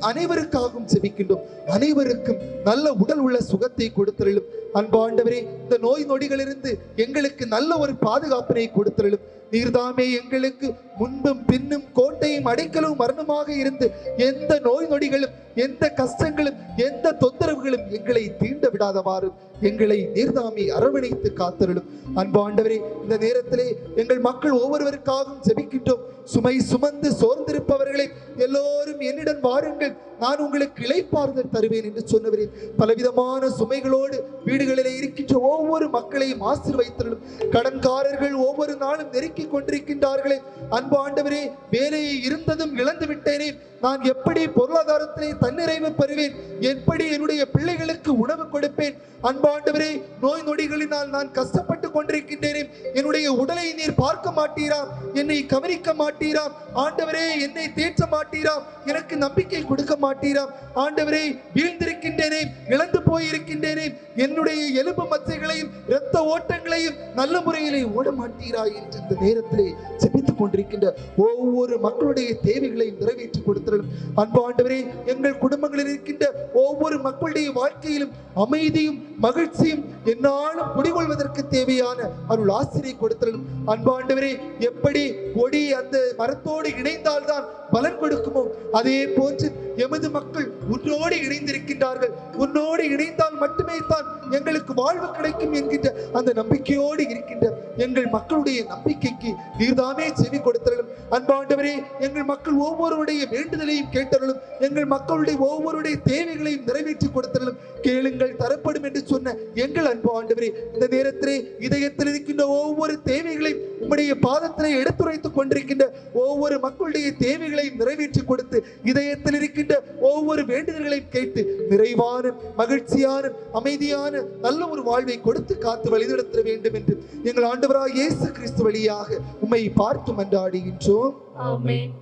அனைவருக்காகவும் ஜெபிக்கின்றோம். அனைவருக்கும் நல்ல உடல் உள்ள சுகத்தை கொடுத்தருளும். அன்பு ஆண்டவரே, இந்த நோய் நொடிகளிலிருந்து எங்களுக்கு நல்ல ஒரு பாதுகாப்பினை கொடுத்தருளும். நீர்தாமே எங்களுக்கு முன்பும் பின்னும் கோட்டையும் அடைக்கலும் மரணமாக இருந்து எந்த நோய் நொடிகளும், எந்த கஷ்டங்களும், எந்த தொந்தரவுகளும் எங்களை தீண்ட விடாதவாறு எங்களை நீர்தாமே அரவணைத்து காத்தருளும். அன்பு ஆண்டவரே, இந்த நேரத்திலே எங்கள் மக்கள் ஒவ்வொருவருக்காகவும் ஜெபிக்கின்றோம். சுமை சுமந்து சோர்ந்திருப்பவர்களை எல்லோரும் என்னிடம் வாருங்கள், நான் உங்களுக்கு இளைப்பாறுதல் தருவேன் என்று சொன்னவரே, பலவிதமான சுமைகளோடு வீடுகளிலே இருக்கின்ற ஒவ்வொரு மக்களையும் ஆசீர்வதித்தருளும். கடன்காரர்கள் ஒவ்வொரு நாளும் நெருக்கிக் கொண்டிருக்கின்றார்களே, அன்பு ஆண்டவரே, வேலையை இருந்ததும் இழந்து விட்டேனே, நான் எப்படி பொருளாதாரத்திலே தன்னிறைவு பெறுவேன், எப்படி என்னுடைய பிள்ளைகளுக்கு உணவு கொடுப்பேன்? அன்பு ஆண்டவரே, நோய் நொடிகளினால் நான் கஷ்டப்பட்டு கொண்டிருக்கின்றேனே, என்னுடைய உடலை நீர் பார்க்க மாட்டீரா? என்னை கவனிக்க மாட்டீரா? ஆண்டவரே, என்னை தேற்ற மாட்டீரா? எனக்கு நம்பிக்கை கொடுக்க மாட்டீரா? ஆண்டவரே, வீழ்ந்திருக்கின்றேனே, இழந்து போயிருக்கின்றேனே, என்னுடைய எலும்பு மச்சைகளையும் இரத்த ஓட்டங்களையும் நல்ல முறையிலே ஓட மாட்டீரா என்று இந்த நேரத்திலே ஜெபித்துக் கொண்டிருக்கின்ற ஒவ்வொரு மக்களுடைய தேவைகளையும் நிறைவேற்றி கொடுத்தரும். அன்பு ஆண்டவரே, எங்கள் குடும்பங்களில் இருக்கின்ற ஒவ்வொரு மக்களுடைய வாழ்க்கையிலும் அமைதியும் மகிழ்ச்சியும் என்னாலும் குடிகொள்வதற்கு தேவையான அருள் ஆசிரியை கொடுத்தரும். அன்பு ஆண்டவரே, எப்படி கொடி அந்த மரத்தோடு இணைந்தால்தான் பலன் கொடுக்குமோ அதே போன்று எமது மக்கள் உன்னோடு இணைந்திருக்கின்றார்கள். உன்னோடு இணைந்தால் மட்டுமே தான் எங்களுக்கு வாழ்வு கிடைக்கும் என்கின்ற அந்த நம்பிக்கையோடு இருக்கின்ற எங்கள் மக்களுடைய நம்பிக்கைக்கு நீர்தாமே செவி கொடுத்தருளும். அன்பாண்டவரே, எங்கள் மக்கள் ஒவ்வொருடைய வேண்டுதலையும் கேட்டருளும். எங்கள் மக்களுடைய ஒவ்வொருடைய தேவைகளையும் நிறைவேற்றி கொடுத்தருளும். கேளுங்கள் தரப்படும் என்று சொன்ன எங்கள் அன்பு ஆண்டவரே, இந்த நேரத்திலே இதயத்தில் இருக்கின்ற ஒவ்வொரு தேவைகளையும் உம்முடைய பாதத்திலே எடுத்துரைத்துக் கொண்டிருக்கின்ற ஒவ்வொரு மக்களுடைய தேவைகளையும் நிறைவேற்றி கொடுத்து இதயத்தில் இருக்கின்ற ஒவ்வொரு வேண்டுதல்களையும் கேட்டு நிறைவான, மகிழ்ச்சியான, அமைதியான நல்ல ஒரு வாழ்வை கொடுத்து காத்து வழிநடத்த வேண்டும் என்று எங்கள் ஆண்டவராகிய இயேசு கிறிஸ்து வழியாக உம்மை பார்த்து மன்றாடுகின்றோம். ஆமென்.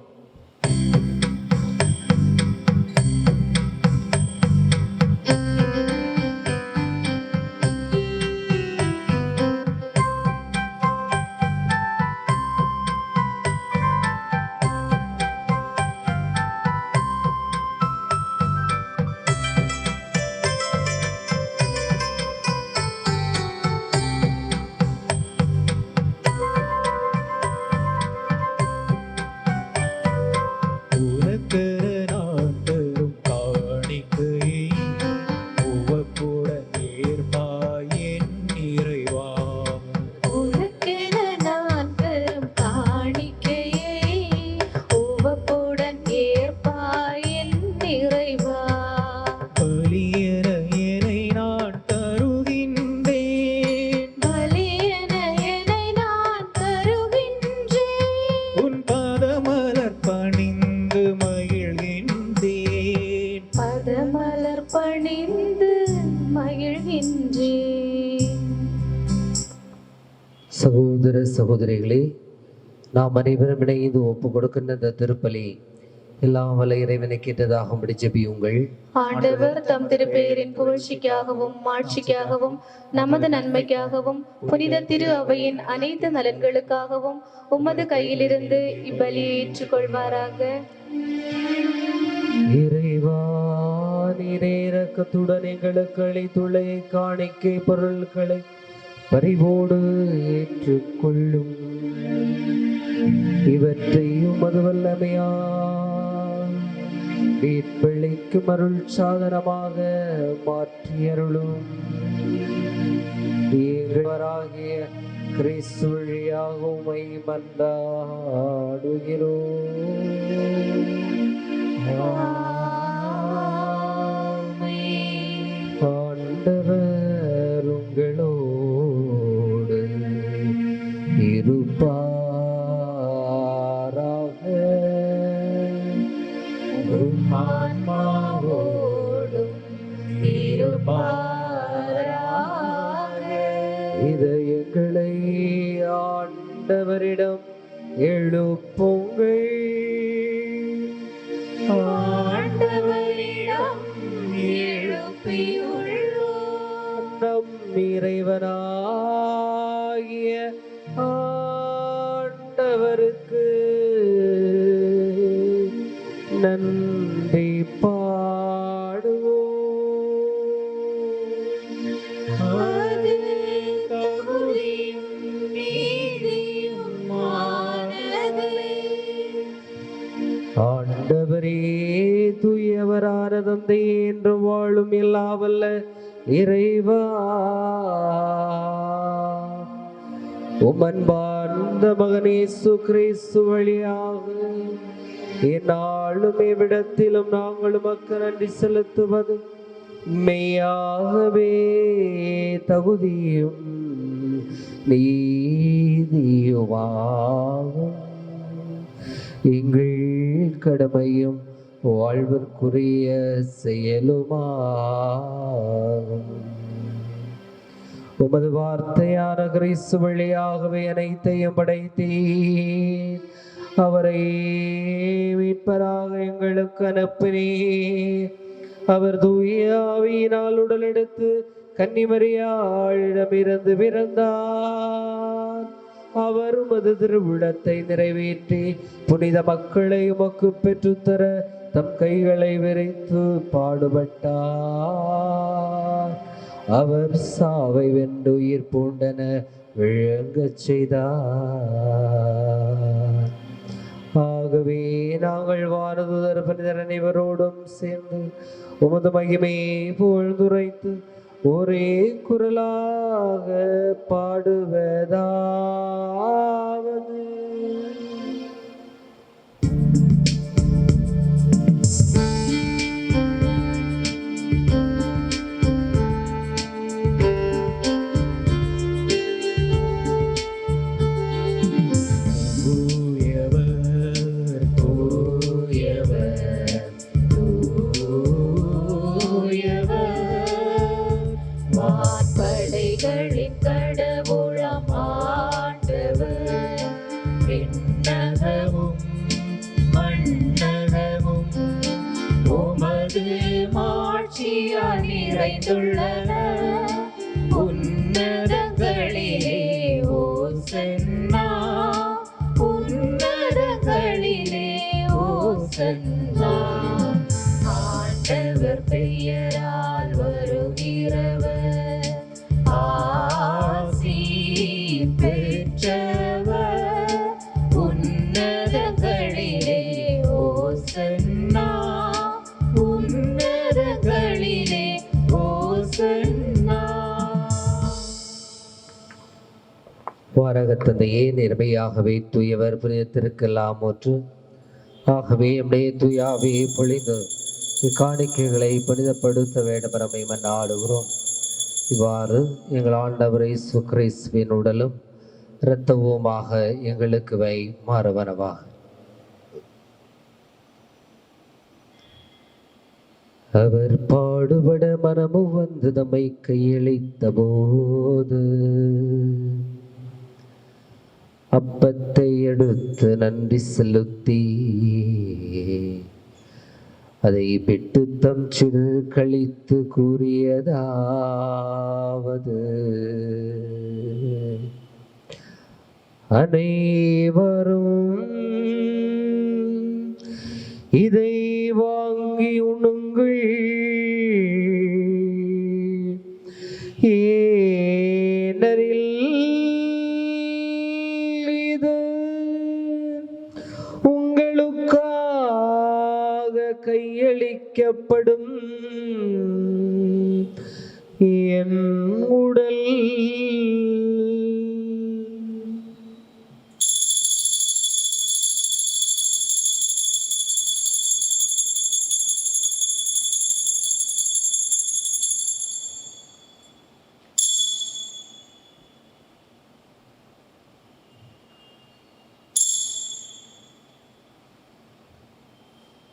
சகோதர சகோதரிகளே, நாம் அனைவரும் இணைந்து ஒப்பு கொடுக்கின்ற இந்த திருப்பலி எல்லாம் வல்ல இறைவனை கேட்டதாகும்படி ஜெபியுங்கள். ஆண்டவர் தம் திருப்பெயரின் புகழ்ச்சிக்காகவும் மாட்சிக்காகவும் நமது நன்மைக்காகவும் புனித திரு அவையின் அனைத்து நலன்களுக்காகவும் உமது கையிலிருந்து இப்பலியை ஏற்றுக்கொள்வாராக. இறைவா, நீரே இரக்கத்துடன் எங்களுக்கு அளித்துள்ள காணிக்கை பொருட்களை பரிவோடு ஏற்றுக்கொள்ளும். இவற்றை உமது வல்லமையா மீட்பளிக்கும் அருள் சாதனமாக மாற்றியருளும். எங்களாகிய கிறிஸ்து வழியாக உம்மை மன்றாடுகிறோம். ஆண்டவர் உங்களோடு இருப்பாராக. ஆன்மாவோடும் இருப்பாராக. இதயங்களை ஆண்டவரிடம் எழுப்புங்கள். ஆண்டவரிடம் எழுப்பியுள்ளோம். நம் இறைவனாகிய ஆண்டவருக்கு நன்றி பாடுவோம். அது தகுதியும் நீதியுமானதே. ஆண்டவரே, தூயவரான தந்தையே, என்று வாழும் எல்லாவல்ல இறைவா, உமன்பார்ந்த மகனே இயேசு கிறிஸ்து வழியாக எந்நாளும் எவ்விடத்திலும் நாங்கள் உமக்கு நன்றி செலுத்துவது மெய்யாகவே தகுதியும் நீதியுமாகும். எங்கள் கடமையும் வாழ்விற்குரிய செயலுமாகும். உமது வார்த்தையான கிறிஸ்து வழியாகவே அனைத்தையும் படைத்தீர். அவரை மீட்பராக எங்களுக்கு அனுப்பினீர். அவர் தூய ஆவியினால் உடல் எடுத்து கன்னிமரியாளிடமிருந்து பிறந்தார். அவர் உமது திருவிழத்தை நிறைவேற்றி புனித மக்களை உமக்கு பெற்றுத்தர தம் கைகளை விரித்து பாடுபட்டார். அவர் சாவை வென்று உயிர் பூண்டன விளங்கச் செய்தார். ஆகவே நாங்கள் வானதூதர் புனிதர் அனைவரோடும் சேர்ந்து உமது மகிமையை புகழ்ந்துரைத்து ஒரே குரலாக பாடுவதாவது: வான்படைகளின் கடவுளாம் ஆண்டவர், விண்ணகமும் மண்ணகமும் உமது மாட்சியால் நிறைந்துள்ளன. உன்னதங்களிலே ஓசன்னா, உன்னதங்களிலே ஓசன்னா. ஆண்டவர் பெயரால் வருகிறவர் ஆசி பெற்றவர். உன்னதங்களிலே ஓசன்னா, உன்னதங்களிலே ஓசன்னா. வாரகத்தந்தையே, நேர்மையாகவே தூயவர் புனிதத்திற்கெல்லாம் ஒன்று. ஆகவே நம்முடைய தூயாவே பொழிந்து இக்காணிக்கைகளை புனிதப்படுத்த வேண்டுமென மன்றாடுகிறோம். இவ்வாறு எங்கள் ஆண்டவர் இயேசு கிறிஸ்துவின் உடலும் இரத்தவுமாக எங்களுக்கு வை மாறுவனவாக. அவர் பாடுபட மனமும் வந்து நம்மை கையளித்த போது அப்பத்தை எடுத்து நன்றி செலுத்தி அதை பெற்று தம் சிறு கழித்து கூறியதாவது: அனைவரும் இதை வாங்கி உண்ணுங்கள், ஏனெனில் இது உங்களுக்காக கையளிக்கப்படும் என் உடல்.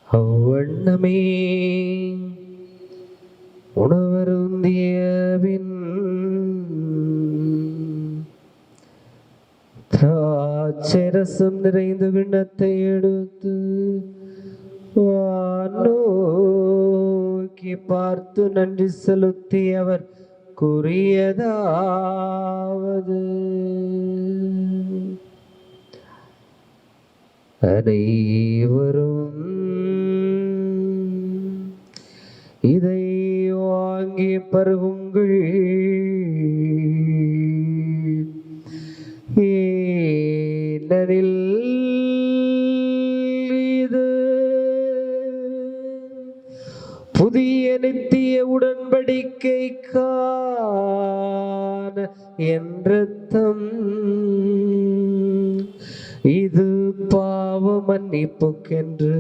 அவ்வண்ணமே உணவருந்தியபின் திராட்சரசம் நிறைந்த கிண்ணத்தை எடுத்து நோக்கி பார்த்து நன்றி செலுத்தி அவர் கூறியதாவது: அனைவரும் இதை வாங்கி பருகுங்கள், ஏனெனில் இது புதிய நித்திய உடன்படிக்கைக்கான என் இரத்தம். இது பாவ மன்னிப்புக்கென்று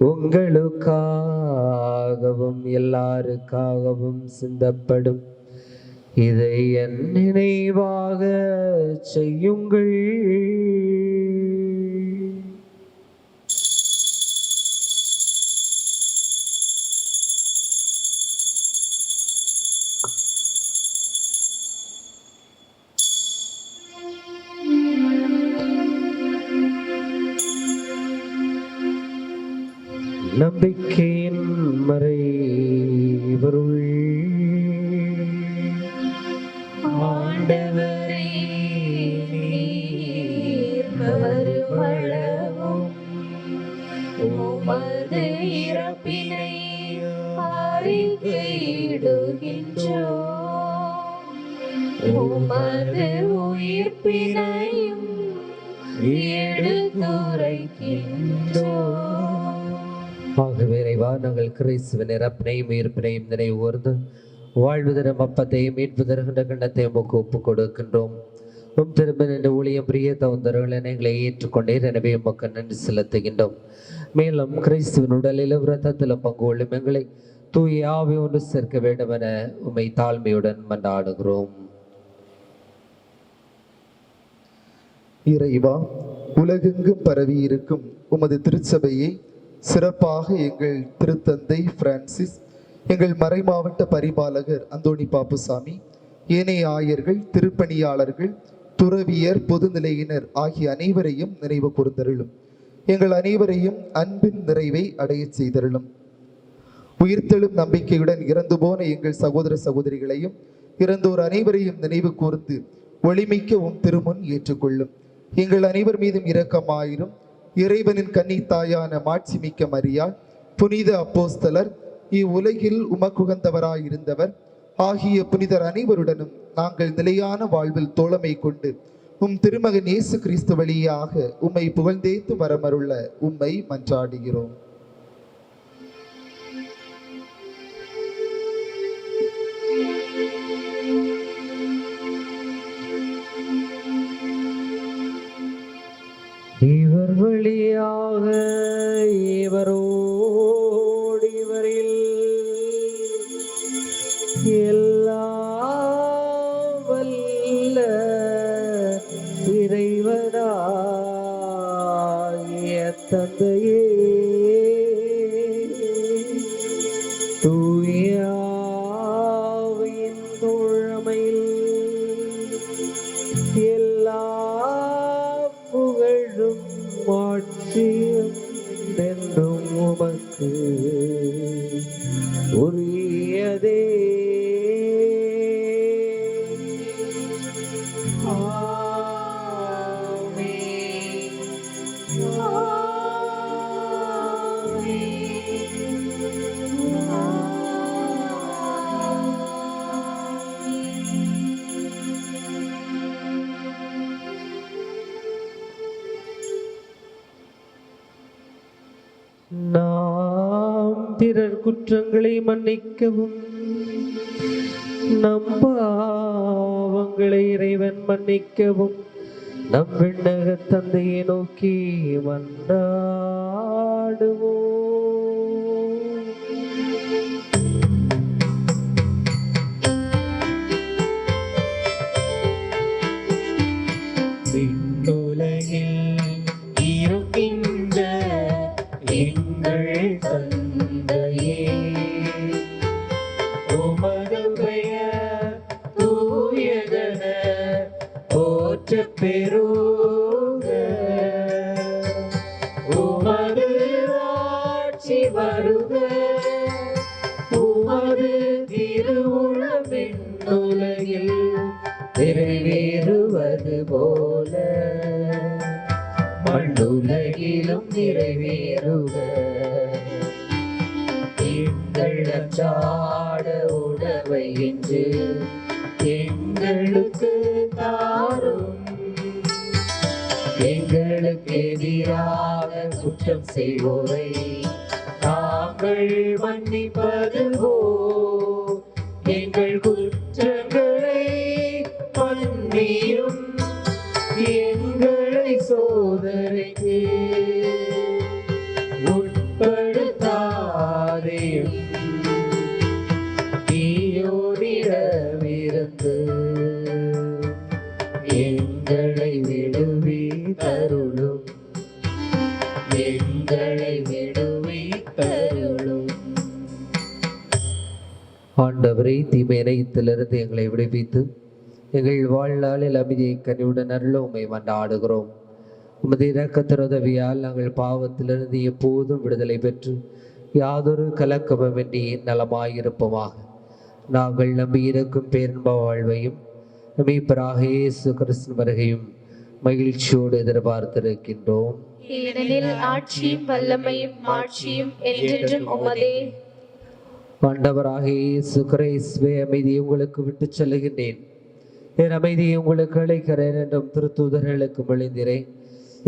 உங்களுக்காகவும் எல்லாருக்காகவும் சிந்தப்படும். இதை என் நினைவாக செய்யுங்கள். நம்பிக்கையின் மறைபொருள் ஆண்டவரே, நீர் வருமளவும் உமது இறப்பினை அறிக்கையிடுகின்றோம், உமது உயிர்ப்பினையும் எடுத்துரைக்கின்றோம். ஆகவே இறைவா, நாங்கள் கிறிஸ்துவின் இறப்பினையும் உயிர்ப்பினையும் நினைவு கூர்ந்து வாழ்வதரும் அப்பத்தையும் மீட்பு தருகின்ற கிண்ணத்தையும் உமக்கு ஒப்புக் கொடுக்கின்றோம். உம் திரும்ப நின்று ஊழியம் பிரிய தகுந்தவர்கள் எங்களை ஏற்றுக்கொண்டீர், எனவே உமக்கு நன்றி செலுத்துகின்றோம். மேலும் கிறிஸ்துவின் உடலிலும் இரத்தத்திலும் பங்கு கொள்ளும் எங்களை தூய ஆவி ஒன்று சேர்க்க வேண்டும் என உம்மை தாழ்மையுடன் மன்றாடுகிறோம். இறைவா, உலகெங்கும் பரவி இருக்கும் உமது திருச்சபையை சிறப்பாக எங்கள் திருத்தந்தை பிரான்சிஸ், எங்கள் மறைமாவட்ட பரிபாலகர் அந்தோணி பாப்புசாமி, ஏனைய ஆயர்கள், திருப்பணியாளர்கள், துறவியர், பொதுநிலையினர் ஆகிய அனைவரையும் நினைவு கூர்ந்தருளும். எங்கள் அனைவரையும் அன்பின் நிறைவை அடைய செய்தருளும். உயிர்த்தெழும் நம்பிக்கையுடன் இறந்து போன எங்கள் சகோதர சகோதரிகளையும் இறந்தோர் அனைவரையும் நினைவு கூர்ந்து ஒளிமிக்க உம் திருமுன் ஏற்றுக்கொள்ளும். எங்கள் அனைவர் மீதும் இரக்கமாயிரும். இறைவனின் கன்னித்தாயான மாட்சிமிக்க மரியாள், புனித அப்போஸ்தலர், இவ்வுலகில் உமக்குகந்தவராயிருந்தவர் ஆகிய புனிதர் அனைவருடனும் நாங்கள் நிலையான வாழ்வில் தோழமை கொண்டு உம் திருமகன் இயேசு கிறிஸ்து வழியாக உம்மை புகழ்ந்தேத்து வரமருள உம்மை மன்றாடுகிறோம். இவர் வழியாக இவரோடு இவரில் எல்லாம் வல்ல இறைவனாகிய தந்தையே, தூய ஆவியின் தோழமையில் எல்லா மாட்சியும் என்றும் உமக்கு உரியதே. நாம் பிறர் குற்றங்களை மன்னிக்கவும் நம் பாவங்களை இறைவன் மன்னிக்கவும் நம் விண்ணக தந்தையை நோக்கி மன்றாடுவோம். விண்ணுலகில் இருக்கின்ற எங்கள் தந்தையே, உமது பெயர் தூயதென போற்றப் பெறுக. உமது ஆட்சி வருக. உமது திருவுளம் விண்ணுலகில் நிறைவேறுவது போல மண்ணுலகிலும் நிறைவேறுக. எங்கள் அன்றாட உணவை இன்று எங்களுக்கு தாரும். எங்களுக்கு எதிராக குற்றம் செய்வோரை நாங்கள் மன்னிப்பது போல் எங்கள் குற்றங்களை மன்னியும். எங்களை சோதனைக்கு உட்படுத்தாதேயும், தீயோரிடமிருந்து எங்களை விடுவித்தருளும். எங்களை விடுவித்தருளும். ஆண்டவரை தீமை இணையத்திலிருந்து எங்களை விடுவித்து எங்கள் வாழ்நாளில் அமைதியை கனிவுடன் அருள உம்மை மன்றாடுகிறோம். உமது இரக்கத்தின் உதவியால் நாங்கள் பாவத்திலிருந்து எப்போதும் விடுதலை பெற்று யாதொரு கலக்கமுமின்றி நலமாயிருப்போமாக. நாங்கள் நம்பியிருக்கும் பேரின்ப வாழ்வையும் மீட்பராக இயேசு கிறிஸ்து வருகையும் மகிழ்ச்சியோடு எதிர்பார்த்திருக்கின்றோம். ஏனெனில் ஆட்சியும் வல்லமையும் மாட்சியும் என்றென்றும் உமதே. ஆண்டவராக இயேசு கிறிஸ்துவே, அமைதியை உங்களுக்கு விட்டு செல்லுகின்றேன், என் அமைதியை உங்களுக்கு அழைக்கிறேன் என்றும் திருத்தூதர்களுக்கு மொழிந்திரேன்.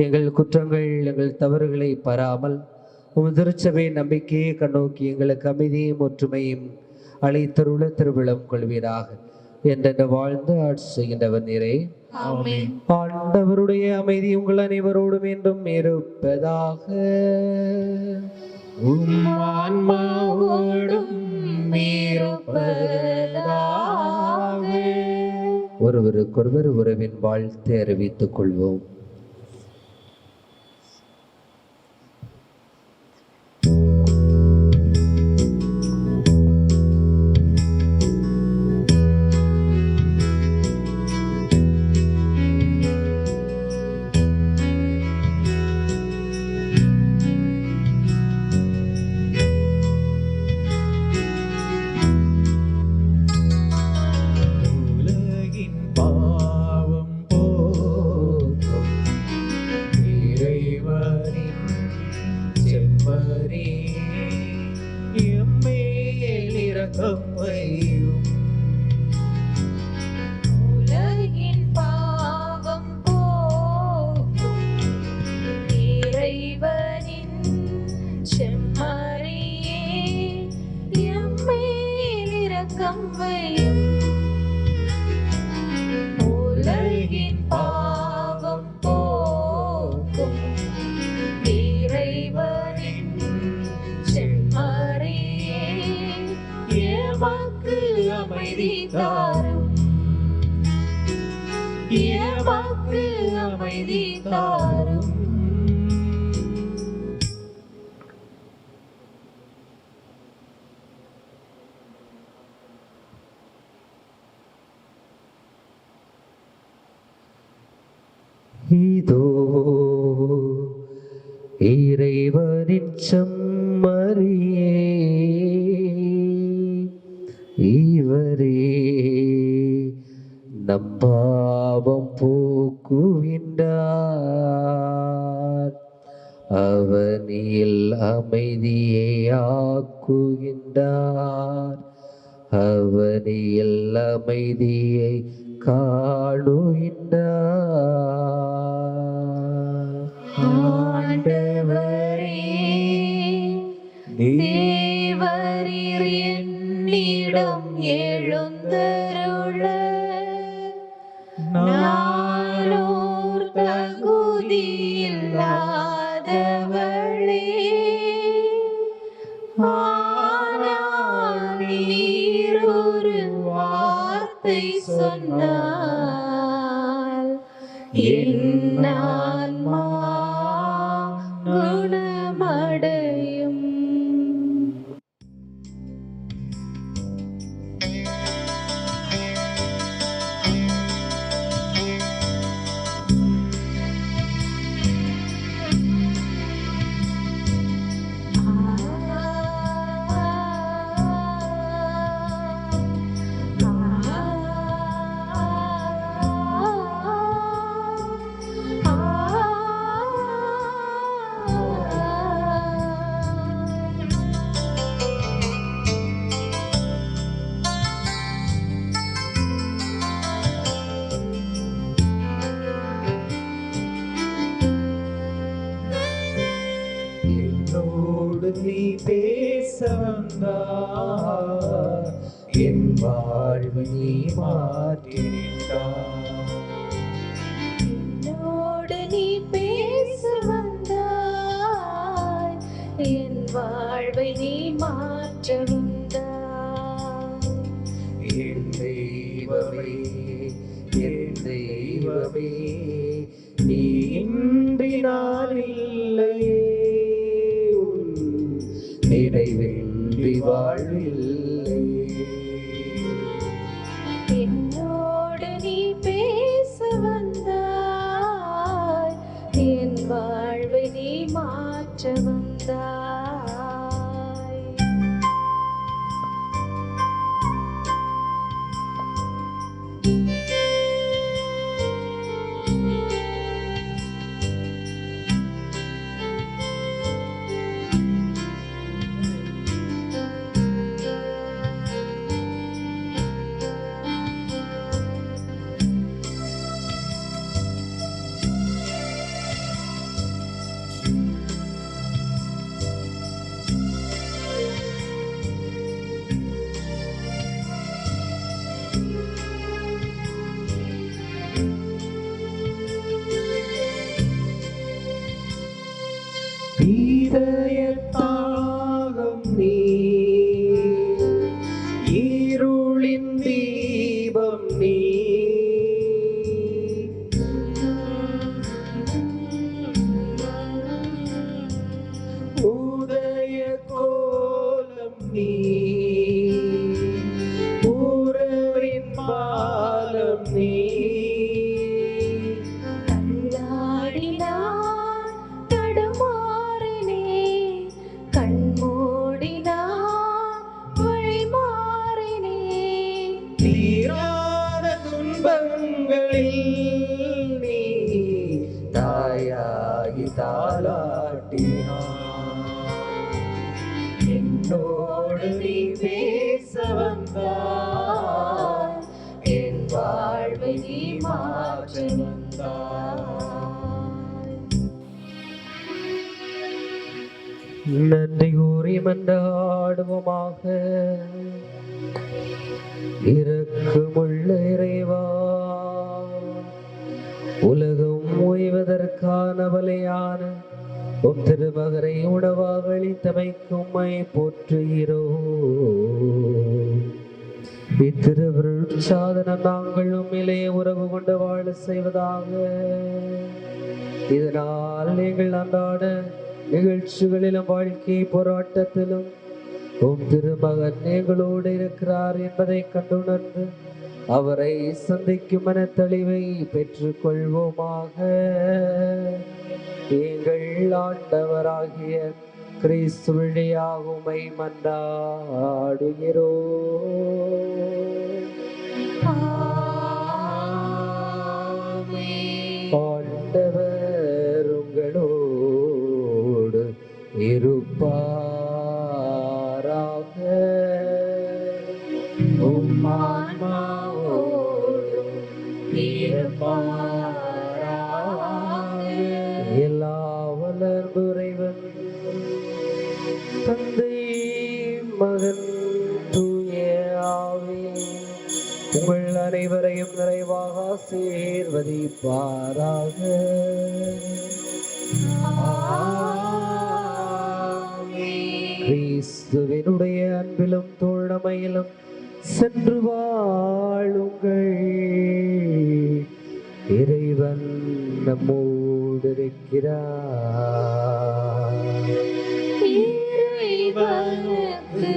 எங்கள் குற்றங்கள் எங்கள் தவறுகளை பாராமல் உம் திருச்சபை நம்பிக்கையை கண்ணோக்கி எங்களுக்கு அமைதியும் ஒற்றுமையும் அழைத்தருள திருவிழம் கொள்வீராக. என்றென்று வாழ்ந்து ஆட்சி செய்கின்றவர் நீரே. ஆமென். ஆண்டவருடைய அமைதி உங்கள் அனைவரோடும் என்றும் இருப்பதாக. ஆன்மாவோடும் இருப்பதாக. ஒருவருக்கொருவர் உறவின் வாழ்த்தை அறிவித்துக் கொள்வோம். உலகின் பாவம் போக்கும் இறைவனின் செம்மறியே, எம்மேல் இரக்கம் வையும். உலகின் பாவம் போக்கும் இறைவனின் செம்மறியே, எமக்கு அமைதி தாரும். எமக்கு அமைதி தாரும். இதோ இறைவனின் செம்மறியே இவரே நம் பாவம் போக்குகின்றார், அவனில் அமைதியை ஆக்குகின்றார், அவனில் அமைதியை காணுகின்றார். ஆண்டவரே தேவரீர் என்னிடம் எழுந்தருள நானோர் தகுதியில்லாதவளே, ஆனால் நீர் ஒரு வார்த்தை சொன்னால் என் ஆன்மா குணமடையும். என்னோடு நீ பேச வந்தார், என் வாழ்வு நீ மாற்றினார். என்னோடு நீ பேச வந்தாய், என் வாழ்வை நீ மாற்ற வந்தாய். என் தெய்வமே, என் தெய்வமே, நீ இன்றி நான் இல்லையே, உன் நினைவின்றி வாழ்வில்லை. என்னோடு நீ பேச வந்தாய், என் வாழ்வை நீ மாற்ற வந்தாய். இதயத்தாகம் நீ, இருளின் தீபம் நீ, உதய கோலம் நீ, உறவின் பாலம் நீ. கண்ணாடினான் தடுமாறினேன், கண்மூடினான் வழி மாறினேன். தீராத துன்பங்களில் நீ தாயாகி தாலாட்டினாய். என்னோடு நீ பேச வந்தாய், என் வாழ்வை நீ மாற்ற வந்தாய். நன்றி கூறி மன்றாடுவோமாக. இரக்கமுள்ள இறைவா, உலகம் ஓய்வதற்கான பலியான உம் திருமகனை உணவாக அளித்தமைக்கு உம்மை போற்றுகிறோம். இத்திருவிருட்சாதனம் நாங்கள் உம்மிலே உறவு கொண்டு வாழ செய்வதாக. இதனால் நீங்கள் அன்றாட நிகழ்ச்சிகளிலும் வாழ்க்கை போராட்டத்திலும் உம் திருமகன் எங்களோடு இருக்கிறார் என்பதை கண்டுணர்ந்து அவரை சந்திக்கும் மனத்தெளிவை பெற்றுக் கொள்வோமாக. எங்கள் ஆண்டவராகிய கிறிஸ்து வழியாக உம்மை மன்றாடுகிறோம். ஆண்டவர் உங்களோடு இருப்பாராக. உம் ஆன்மாவோடும் இருப்பாராக. எல்லா வளர்ந்து இறைவன் தந்தை மகன் தூய ஆவி உங்கள் அனைவரையும் நிறைவாக ஆசீர்வதிப்பாராக. கிறிஸ்துவினுடைய அன்பிலும் தோழமையிலும் சென்று வாழுங்கள். இறைவன் நம்மோடு இருக்கிறார். இறைவனுக்கு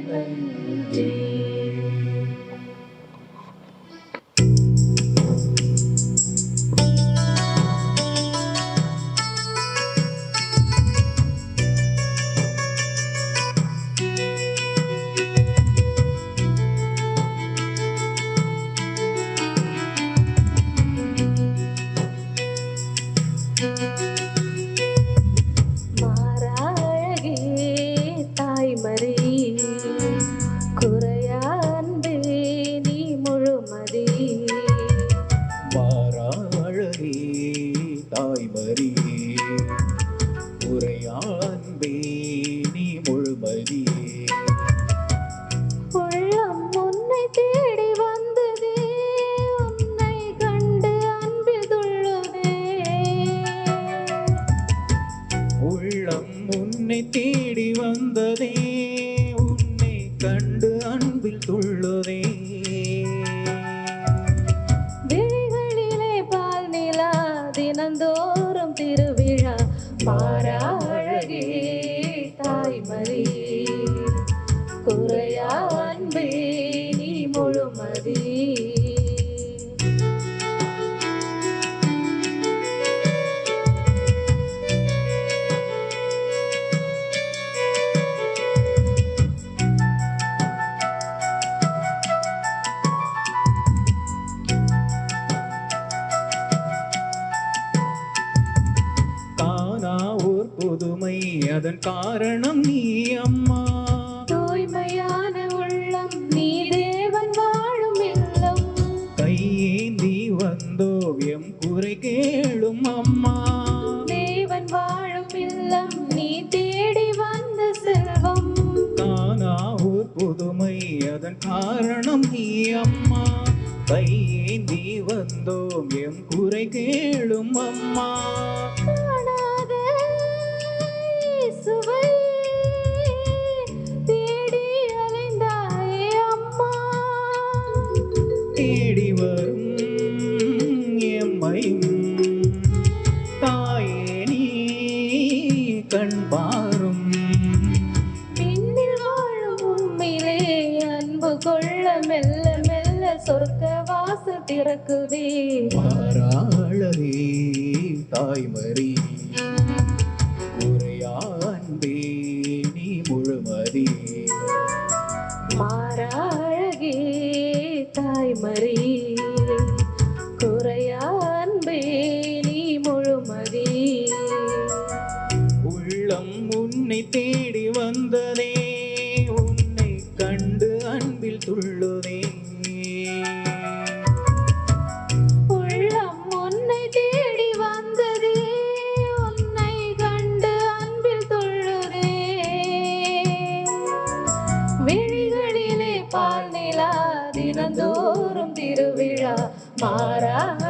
நன்றி. மாறாழகே தாய்மறி குறையா அன்பே நீ முழுமதி. மாறாழகே தாய்மரி உரையான்பே நீ முழுமதி. உள்ளம் உன்னை தேடி வந்ததே, உன்னை கண்டு அன்பில் துள்ளுதே. உள்ளம் உன்னை தேடி வந்ததே, உன்னை கண்டு அன்பில் துள்ளுதே. விழிகளிலே பால் நிலா தினந்தோறும் திருவிழா. மாறாழகே தாய்மறி குறையா அன்பே நீ முழுமதி. காணா ஓர் புதுமை அதன் காரணம் நீ அம்மா. தூய்மையான உள்ளம் நீ தேவன் வாழும் இல்லம். கையேந்தி வந்தோம் எம் குறை கேளும் அம்மா. தேவன் வாழும் இல்லம் நீ தேடி வந்த செல்வம். காணா ஓர் புதுமை அதன் காரணம் நீ அம்மா. கையேந்தி வந்தோம் எம் குறை கேளும் அம்மா. காணாத இயேசுவை தேடி அலைந்தாயே அம்மா. தேடி வரும் எம்மையும் தாயே நீ கண் பாரும். விண்ணில் வாழும் உம்மிலே அன்பு கொள்ள மெல்ல மெல்ல சொர்க்க வாசல் திறக்குதே. மாறாழகே தாய்மரி உரையா அன்பே நீ முழுமதி. மாறாழகே தாய்மறி குறையா அன்பே நீ முழுமதி. உள்ளம் உன்னை தேடி வந்ததே, உன்னை கண்டு அன்பில் துள்ளுதே. உள்ளம் உன்னை தேடி வந்ததே, உன்னை கண்டு அன்பில் துள்ளுதே. விழிகளிலே பால் நிலா தினந்தோறும் திருவிழா. மாறாழகே